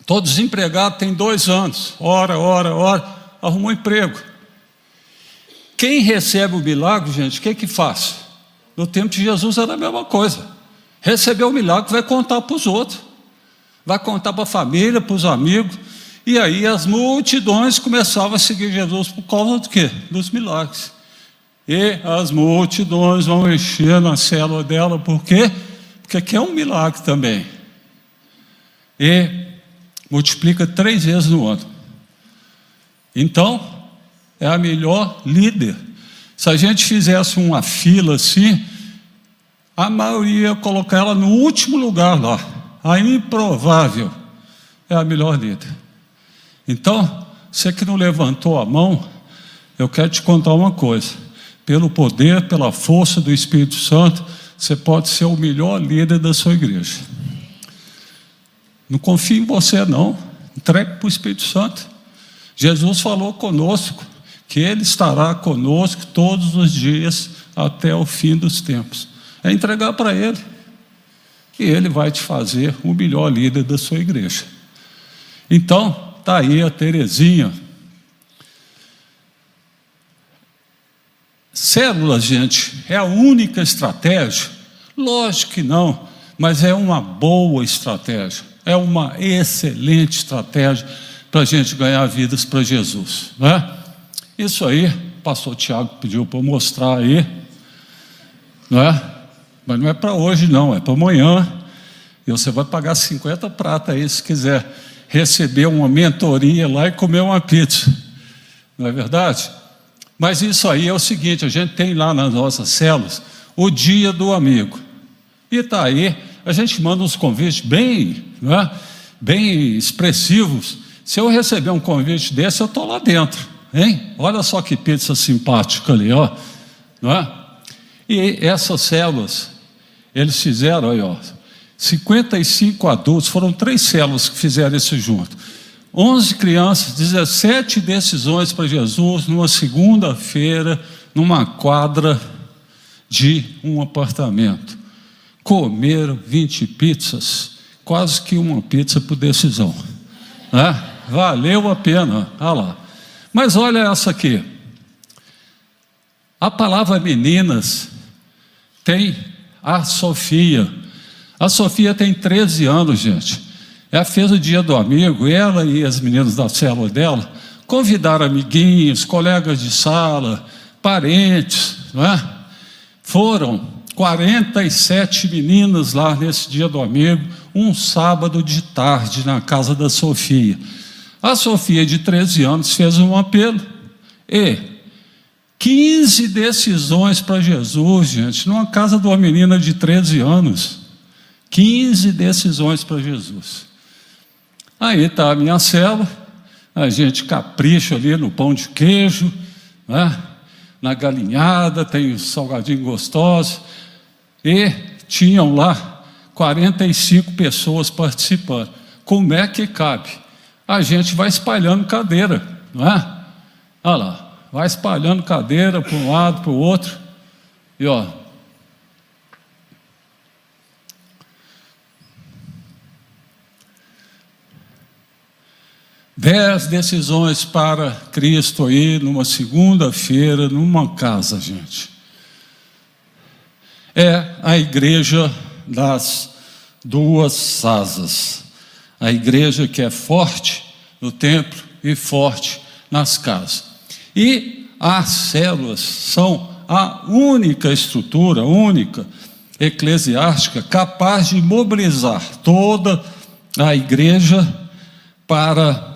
todo desempregado tem 2 anos, ora, arrumou um emprego. Quem recebe o milagre, gente, o que faz? No tempo de Jesus era a mesma coisa. Recebeu o milagre, vai contar para os outros, vai contar para a família, para os amigos. E aí as multidões começavam a seguir Jesus por causa do quê? Dos milagres. E as multidões vão encher na célula dela, por quê? Porque aqui é um milagre também. E multiplica 3 vezes no ano. Então, é a melhor líder. Se a gente fizesse uma fila assim, a maioria ia colocar ela no último lugar lá. A improvável é a melhor líder. Então, você que não levantou a mão, eu quero te contar uma coisa. Pelo poder, pela força do Espírito Santo, você pode ser o melhor líder da sua igreja. Não confie em você não, entregue para o Espírito Santo. Jesus falou conosco, que Ele estará conosco todos os dias até o fim dos tempos. É entregar para Ele. E Ele vai te fazer o melhor líder da sua igreja. Então, está aí a Terezinha. Células, gente, é a única estratégia? Lógico que não, mas é uma boa estratégia, é uma excelente estratégia para a gente ganhar vidas para Jesus, não é? Isso aí, o pastor Tiago pediu para eu mostrar aí, não é? Mas não é para hoje não, é para amanhã, e você vai pagar 50 prata aí se quiser receber uma mentoria lá e comer uma pizza, não é verdade? Mas isso aí é o seguinte, a gente tem lá nas nossas células o dia do amigo, e está aí, a gente manda uns convites bem, não é? Bem expressivos. Se eu receber um convite desse, eu estou lá dentro, hein? Olha só que pizza simpática ali, ó, não é? E essas células, eles fizeram aí, ó, 55 adultos, foram 3 células que fizeram isso junto. 11 crianças, 17 decisões para Jesus, numa segunda-feira, numa quadra de um apartamento. Comeram 20 pizzas, quase que uma pizza por decisão, né? Valeu a pena, olha lá. Mas olha essa aqui. A palavra meninas tem a Sofia. A Sofia tem 13 anos, gente. Ela fez o dia do amigo, ela e as meninas da célula dela convidaram amiguinhos, colegas de sala, parentes, não é? Foram 47 meninas lá nesse dia do amigo, um sábado de tarde na casa da Sofia. A Sofia, de 13 anos, fez um apelo e 15 decisões para Jesus, gente, numa casa de uma menina de 13 anos. 15 decisões para Jesus. Aí está a minha célula, a gente capricha ali no pão de queijo, né? Na galinhada, tem salgadinho gostoso, e tinham lá 45 pessoas participando. Como é que cabe? A gente vai espalhando cadeira, não é? Olha lá, vai espalhando cadeira para um lado, para o outro, e ó, dez decisões para Cristo aí, numa segunda-feira, numa casa, gente. É a igreja das duas asas. A igreja que é forte no templo e forte nas casas. E as células são a única estrutura, única, eclesiástica, capaz de mobilizar toda a igreja para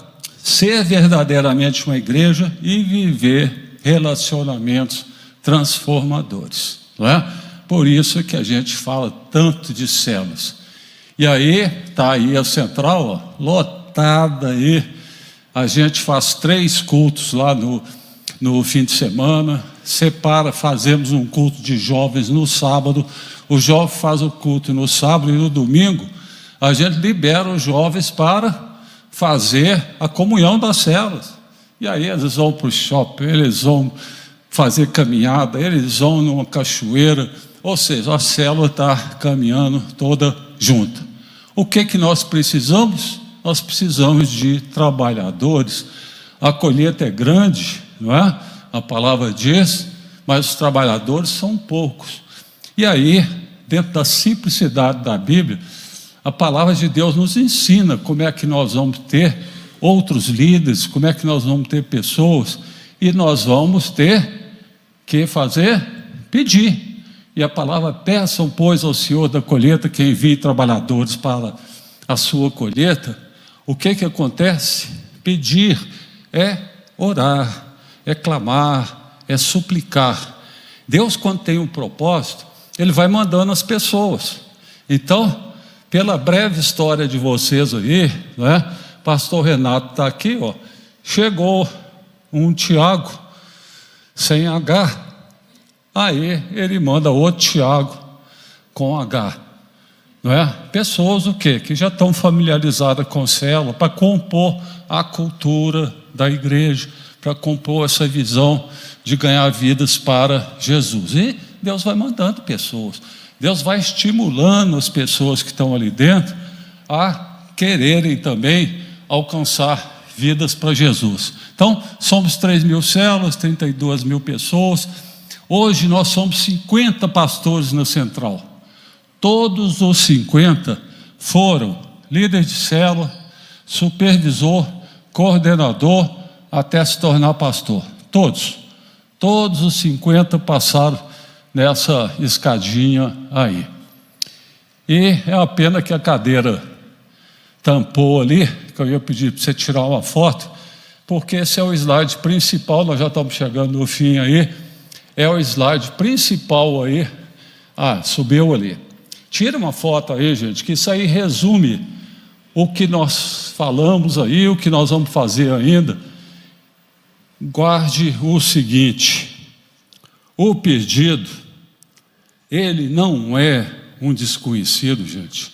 ser verdadeiramente uma igreja e viver relacionamentos transformadores, não é? Por isso que a gente fala tanto de células. E aí, está aí a central, ó, lotada aí, a gente faz 3 cultos lá no fim de semana, separa, fazemos um culto de jovens no sábado, o jovem faz o culto no sábado e no domingo, a gente libera os jovens para fazer a comunhão das células. E aí eles vão para o shopping, eles vão fazer caminhada, eles vão numa cachoeira, ou seja, a célula está caminhando toda junta. O que nós precisamos? Nós precisamos de trabalhadores. A colheita é grande, não é? A palavra diz, mas os trabalhadores são poucos. E aí, dentro da simplicidade da Bíblia, a palavra de Deus nos ensina como é que nós vamos ter outros líderes, como é que nós vamos ter pessoas, e nós vamos ter que fazer? Pedir. E a palavra, peçam, pois, ao Senhor da colheita que envie trabalhadores para a sua colheita. O que acontece? Pedir é orar, é clamar, é suplicar. Deus, quando tem um propósito, Ele vai mandando as pessoas. Então, pela breve história de vocês aí, né? Pastor Renato está aqui, ó. Chegou um Tiago sem H, aí ele manda outro Tiago com H, não é? Pessoas o quê? Que já estão familiarizadas com célula, para compor a cultura da igreja, para compor essa visão de ganhar vidas para Jesus. E Deus vai mandando pessoas. Deus vai estimulando as pessoas que estão ali dentro a quererem também alcançar vidas para Jesus. Então, somos 3.000 células, 32.000 pessoas. Hoje nós somos 50 pastores na central. Todos os 50 foram líder de célula, supervisor, coordenador, até se tornar pastor. Todos os 50 passaram nessa escadinha aí. E é a pena que a cadeira tampou ali, que eu ia pedir para você tirar uma foto, porque esse é o slide principal, nós já estamos chegando no fim aí, é o slide principal aí. Subiu ali. Tira uma foto aí, gente, que isso aí resume o que nós falamos aí, o que nós vamos fazer ainda. Guarde o seguinte: o perdido, ele não é um desconhecido, gente.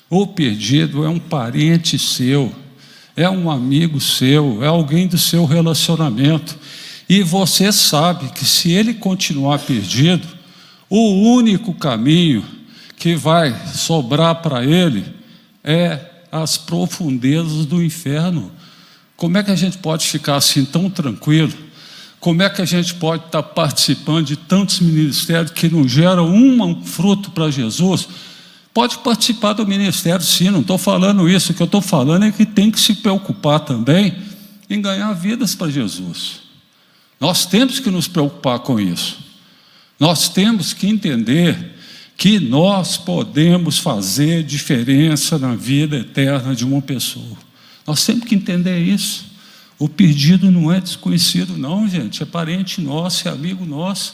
O perdido é um parente seu, é um amigo seu, é alguém do seu relacionamento. E você sabe que se ele continuar perdido, o único caminho que vai sobrar para ele é as profundezas do inferno. Como é que a gente pode ficar assim tão tranquilo? Como é que a gente pode estar participando de tantos ministérios que não geram um fruto para Jesus? Pode participar do ministério, sim, não estou falando isso. O que eu estou falando é que tem que se preocupar também em ganhar vidas para Jesus. Nós temos que nos preocupar com isso. Nós temos que entender que nós podemos fazer diferença na vida eterna de uma pessoa. Nós temos que entender isso. O perdido não é desconhecido, não, gente. É parente nosso, é amigo nosso.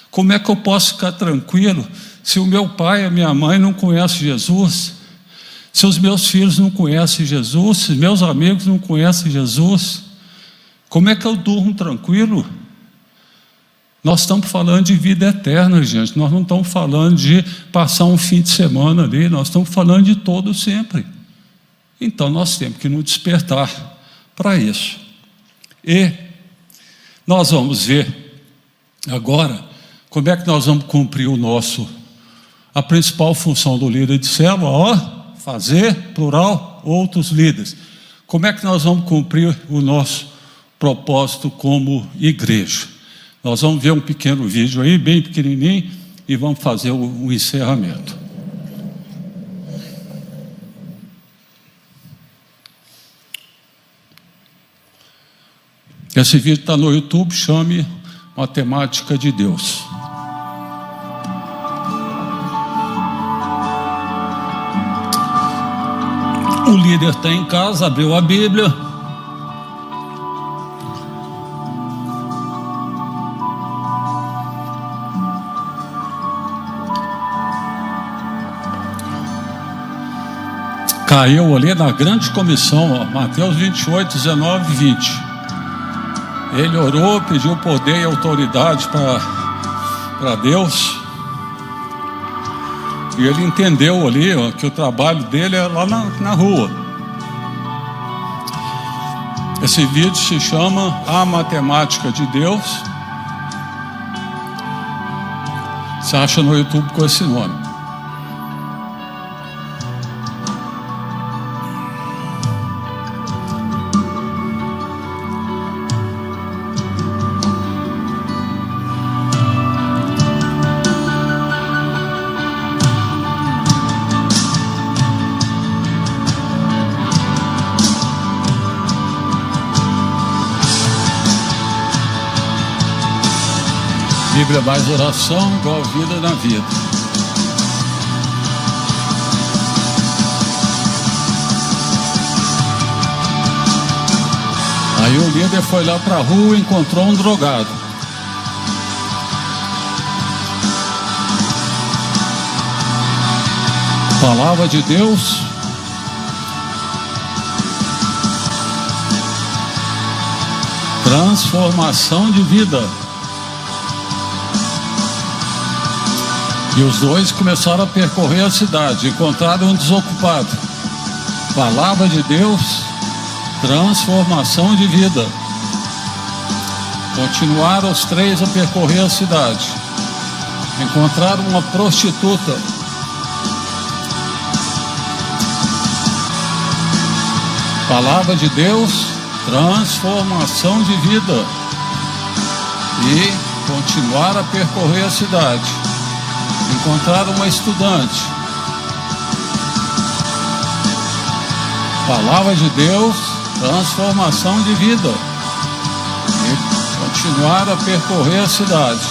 Como é que eu posso ficar tranquilo se o meu pai e a minha mãe não conhecem Jesus? Se os meus filhos não conhecem Jesus? Se meus amigos não conhecem Jesus? Como é que eu durmo tranquilo? Nós estamos falando de vida eterna, gente. Nós não estamos falando de passar um fim de semana ali. Nós estamos falando de todo sempre. Então nós temos que nos despertar para isso. E nós vamos ver agora como é que nós vamos cumprir a principal função do líder de célula, fazer, plural, outros líderes. Como é que nós vamos cumprir o nosso propósito como igreja? Nós vamos ver um pequeno vídeo aí, bem pequenininho, e vamos fazer o encerramento. Esse vídeo está no YouTube, chame Matemática de Deus. O líder está em casa, abriu a Bíblia. Caiu ali na grande comissão, Mateus 28, 19 e 20. Ele orou, pediu poder e autoridade para Deus. E ele entendeu ali que o trabalho dele é lá na rua. Esse vídeo se chama A Matemática de Deus. Você acha no YouTube com esse nome. Bíblia mais oração igual vida na vida. Aí o líder foi lá para a rua e encontrou um drogado. Palavra de Deus. Transformação de vida. E os dois começaram a percorrer a cidade, encontraram um desocupado. Palavra de Deus, transformação de vida. Continuaram os três a percorrer a cidade. Encontraram uma prostituta. Palavra de Deus, transformação de vida. E continuar a percorrer a cidade, encontrar uma estudante, palavra de Deus, transformação de vida, e continuar a percorrer a cidade.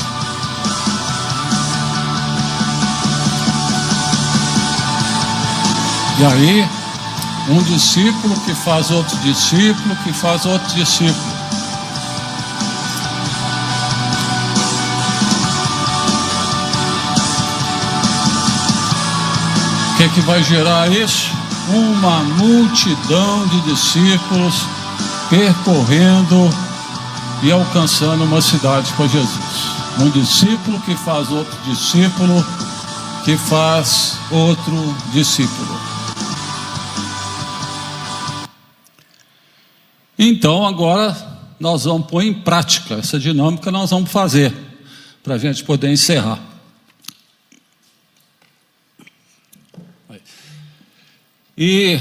E aí, um discípulo que faz outro discípulo, que faz outro discípulo. O que vai gerar isso? Uma multidão de discípulos percorrendo e alcançando uma cidade para Jesus. Um discípulo que faz outro discípulo, que faz outro discípulo. Então agora nós vamos pôr em prática essa dinâmica, nós vamos fazer, para a gente poder encerrar. E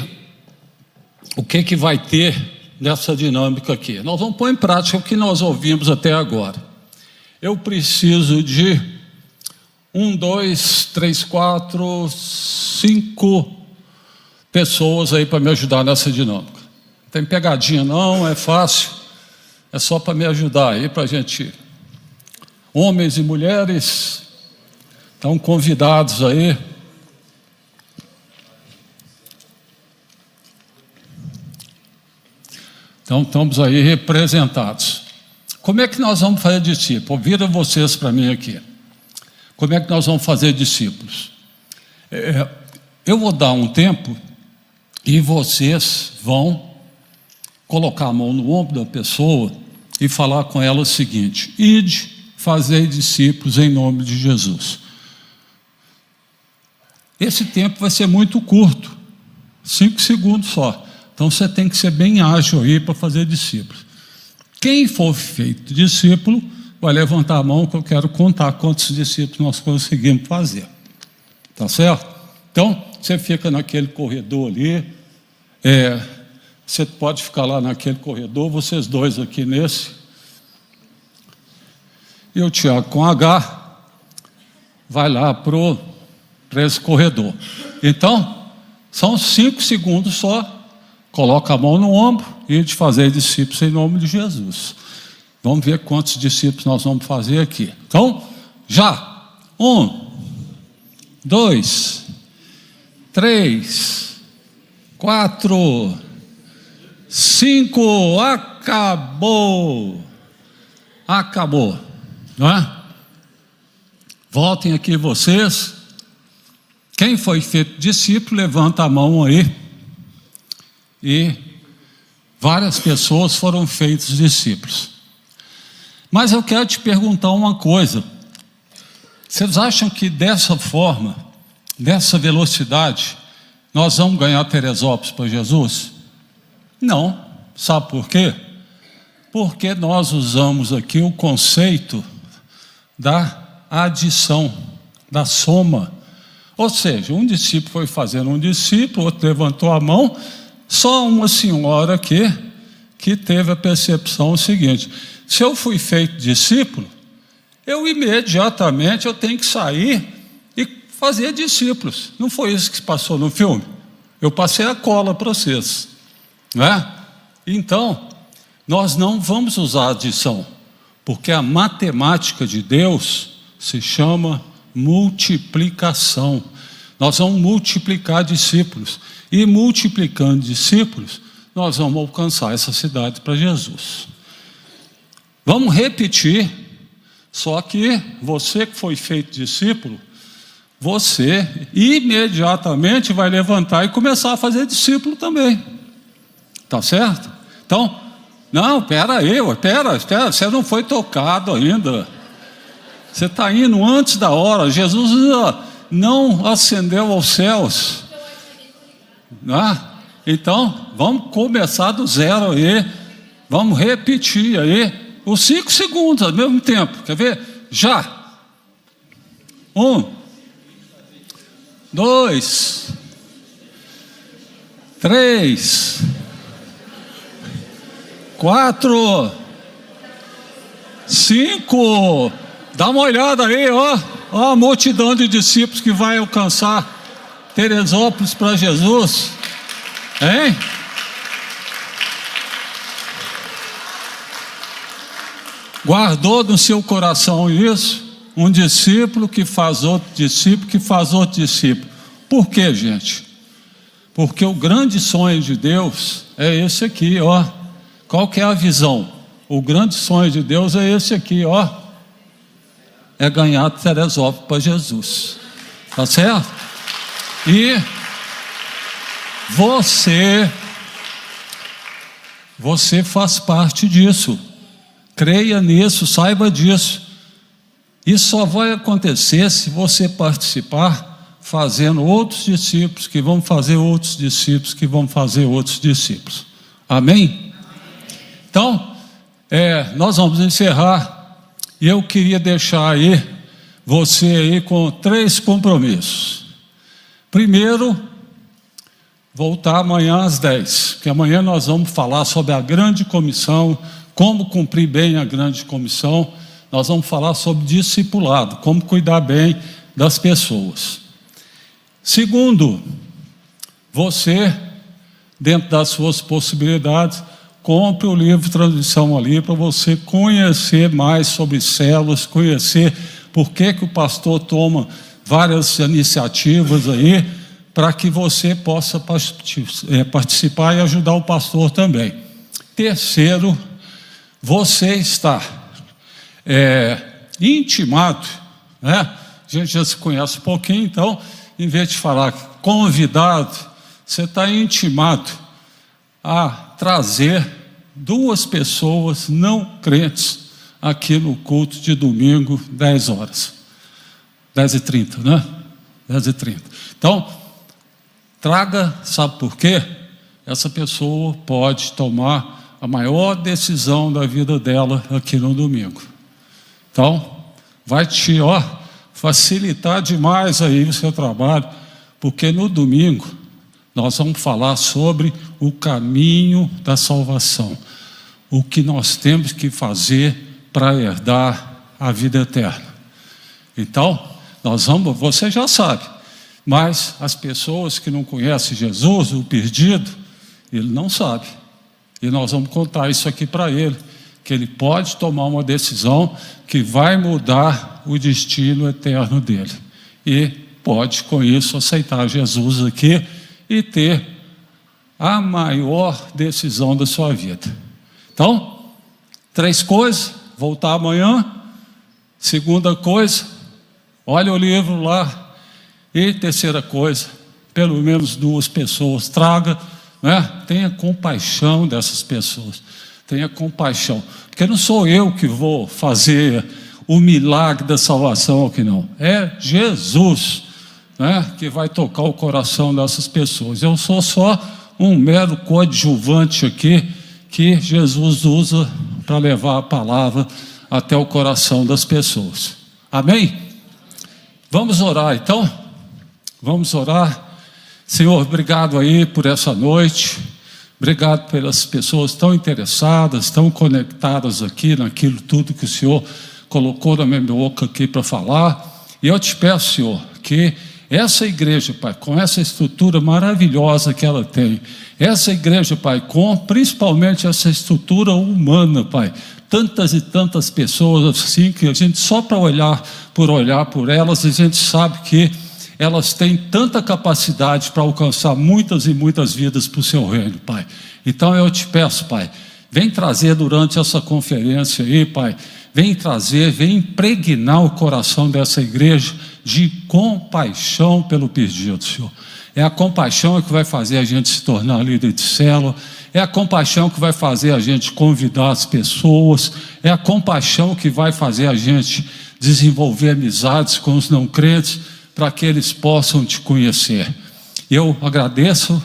o que vai ter nessa dinâmica aqui? Nós vamos pôr em prática o que nós ouvimos até agora. Eu preciso de 1, 2, 3, 4, 5 pessoas aí para me ajudar nessa dinâmica. Não tem pegadinha não, é fácil. É só para me ajudar aí, para a gente... Homens e mulheres estão convidados aí. Então, estamos aí representados. Como é que nós vamos fazer discípulos? Vira vocês para mim aqui. Como é que nós vamos fazer discípulos? Eu vou dar um tempo e vocês vão colocar a mão no ombro da pessoa e falar com ela o seguinte: ide, fazei discípulos em nome de Jesus. Esse tempo vai ser muito curto, 5 segundos só. Então você tem que ser bem ágil aí para fazer discípulos. Quem for feito discípulo, vai levantar a mão que eu quero contar quantos discípulos nós conseguimos fazer. Tá certo? Então, você fica naquele corredor ali, você pode ficar lá naquele corredor, vocês dois aqui nesse, e o Tiago com H, vai lá para esse corredor. Então, são 5 segundos só. Coloca a mão no ombro e de fazer discípulos em nome de Jesus. Vamos ver quantos discípulos nós vamos fazer aqui. Então, já. 1, 2, 3, 4, 5. Acabou. Acabou. Não é? Voltem aqui vocês. Quem foi feito discípulo, levanta a mão aí. E várias pessoas foram feitas discípulos. Mas eu quero te perguntar uma coisa. Vocês acham que dessa forma, dessa velocidade, nós vamos ganhar Teresópolis para Jesus? Não. Sabe por quê? Porque nós usamos aqui o conceito da adição, da soma. Ou seja, um discípulo foi fazendo um discípulo, outro levantou a mão. Só uma senhora aqui que teve a percepção seguinte: se eu fui feito discípulo, eu imediatamente tenho que sair e fazer discípulos. Não foi isso que se passou no filme? Eu passei a cola para vocês, né? Então, nós não vamos usar adição, porque a matemática de Deus se chama multiplicação. Nós vamos multiplicar discípulos. E multiplicando discípulos, nós vamos alcançar essa cidade para Jesus. Vamos repetir, só que você que foi feito discípulo, você imediatamente vai levantar e começar a fazer discípulo também. Tá certo? Então, não, espera, você não foi tocado ainda. Você está indo antes da hora. Jesus não ascendeu aos céus. Então, vamos começar do zero aí. Vamos repetir aí os 5 segundos ao mesmo tempo. Quer ver? Já. 1, 2, 3, 4, 5. Dá uma olhada aí, ó a multidão de discípulos que vai alcançar Teresópolis para Jesus, hein? Guardou no seu coração isso? Um discípulo que faz outro discípulo, que faz outro discípulo. Por quê, gente? Porque o grande sonho de Deus é esse aqui, ó. Qual que é a visão? O grande sonho de Deus é esse aqui, ó. É ganhar Teresópolis para Jesus. Tá certo? E você faz parte disso. Creia nisso, saiba disso. Isso só vai acontecer se você participar fazendo outros discípulos, que vão fazer outros discípulos, que vão fazer outros discípulos. Amém? Então, nós vamos encerrar. E eu queria deixar aí, você aí com 3 compromissos. Primeiro, voltar amanhã às 10, porque amanhã nós vamos falar sobre a grande comissão, como cumprir bem a grande comissão. Nós vamos falar sobre discipulado, como cuidar bem das pessoas. Segundo, você, dentro das suas possibilidades, compre o livro Transmissão ali para você conhecer mais sobre células, conhecer por que o pastor toma várias iniciativas aí, para que você possa participar e ajudar o pastor também. Terceiro, você está intimado, né? A gente já se conhece um pouquinho, então, em vez de falar convidado, você está intimado a trazer 2 pessoas não crentes aqui no culto de domingo, 10 horas. 10h30, né? 10h30. Então, traga, sabe por quê? Essa pessoa pode tomar a maior decisão da vida dela aqui no domingo. Então, vai te facilitar demais aí o seu trabalho, porque no domingo nós vamos falar sobre o caminho da salvação, o que nós temos que fazer para herdar a vida eterna. Então, você já sabe, mas as pessoas que não conhecem Jesus, o perdido, ele não sabe. E nós vamos contar isso aqui para ele, que ele pode tomar uma decisão que vai mudar o destino eterno dele. E pode, com isso, aceitar Jesus aqui e ter a maior decisão da sua vida. Então, 3 coisas, voltar amanhã. Segunda coisa, olha o livro lá. E terceira coisa, pelo menos 2 pessoas, traga, né? Tenha compaixão dessas pessoas. Tenha compaixão, porque não sou eu que vou fazer o milagre da salvação aqui, não. É Jesus, né, que vai tocar o coração dessas pessoas. Eu sou só um mero coadjuvante aqui, que Jesus usa para levar a palavra até o coração das pessoas. Amém? Vamos orar então? Vamos orar. Senhor, obrigado aí por essa noite. Obrigado pelas pessoas tão interessadas, tão conectadas aqui naquilo tudo que o Senhor colocou na minha boca aqui para falar. E eu te peço, Senhor, que essa igreja, Pai, com essa estrutura maravilhosa que ela tem, essa igreja, Pai, com principalmente essa estrutura humana, Pai, tantas e tantas pessoas assim, que a gente só para olhar por elas, a gente sabe que elas têm tanta capacidade para alcançar muitas e muitas vidas para o seu reino, Pai. Então eu te peço, Pai, vem trazer durante essa conferência aí, Pai, vem impregnar o coração dessa igreja de compaixão pelo perdido, Senhor. É a compaixão que vai fazer a gente se tornar líder de célula, é a compaixão que vai fazer a gente convidar as pessoas, é a compaixão que vai fazer a gente desenvolver amizades com os não crentes, para que eles possam te conhecer. Eu agradeço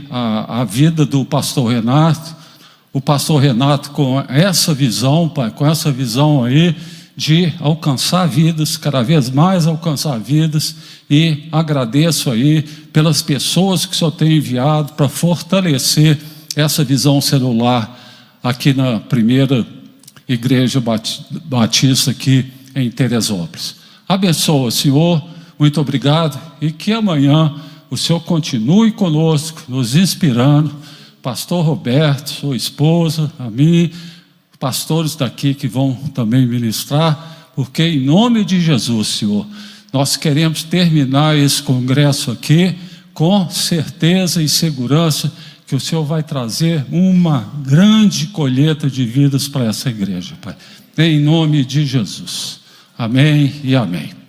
a vida do pastor Renato, o pastor Renato com essa visão, Pai, com essa visão aí de alcançar vidas, cada vez mais alcançar vidas, e agradeço aí pelas pessoas que o Senhor tem enviado para fortalecer essa visão celular aqui na primeira Igreja Batista aqui em Teresópolis. Abençoa, Senhor, muito obrigado, e que amanhã o Senhor continue conosco, nos inspirando, pastor Roberto, sua esposa, a mim, pastores daqui que vão também ministrar, porque em nome de Jesus, Senhor, nós queremos terminar esse congresso aqui com certeza e segurança que o Senhor vai trazer uma grande colheita de vidas para essa igreja, Pai. Em nome de Jesus. Amém e amém.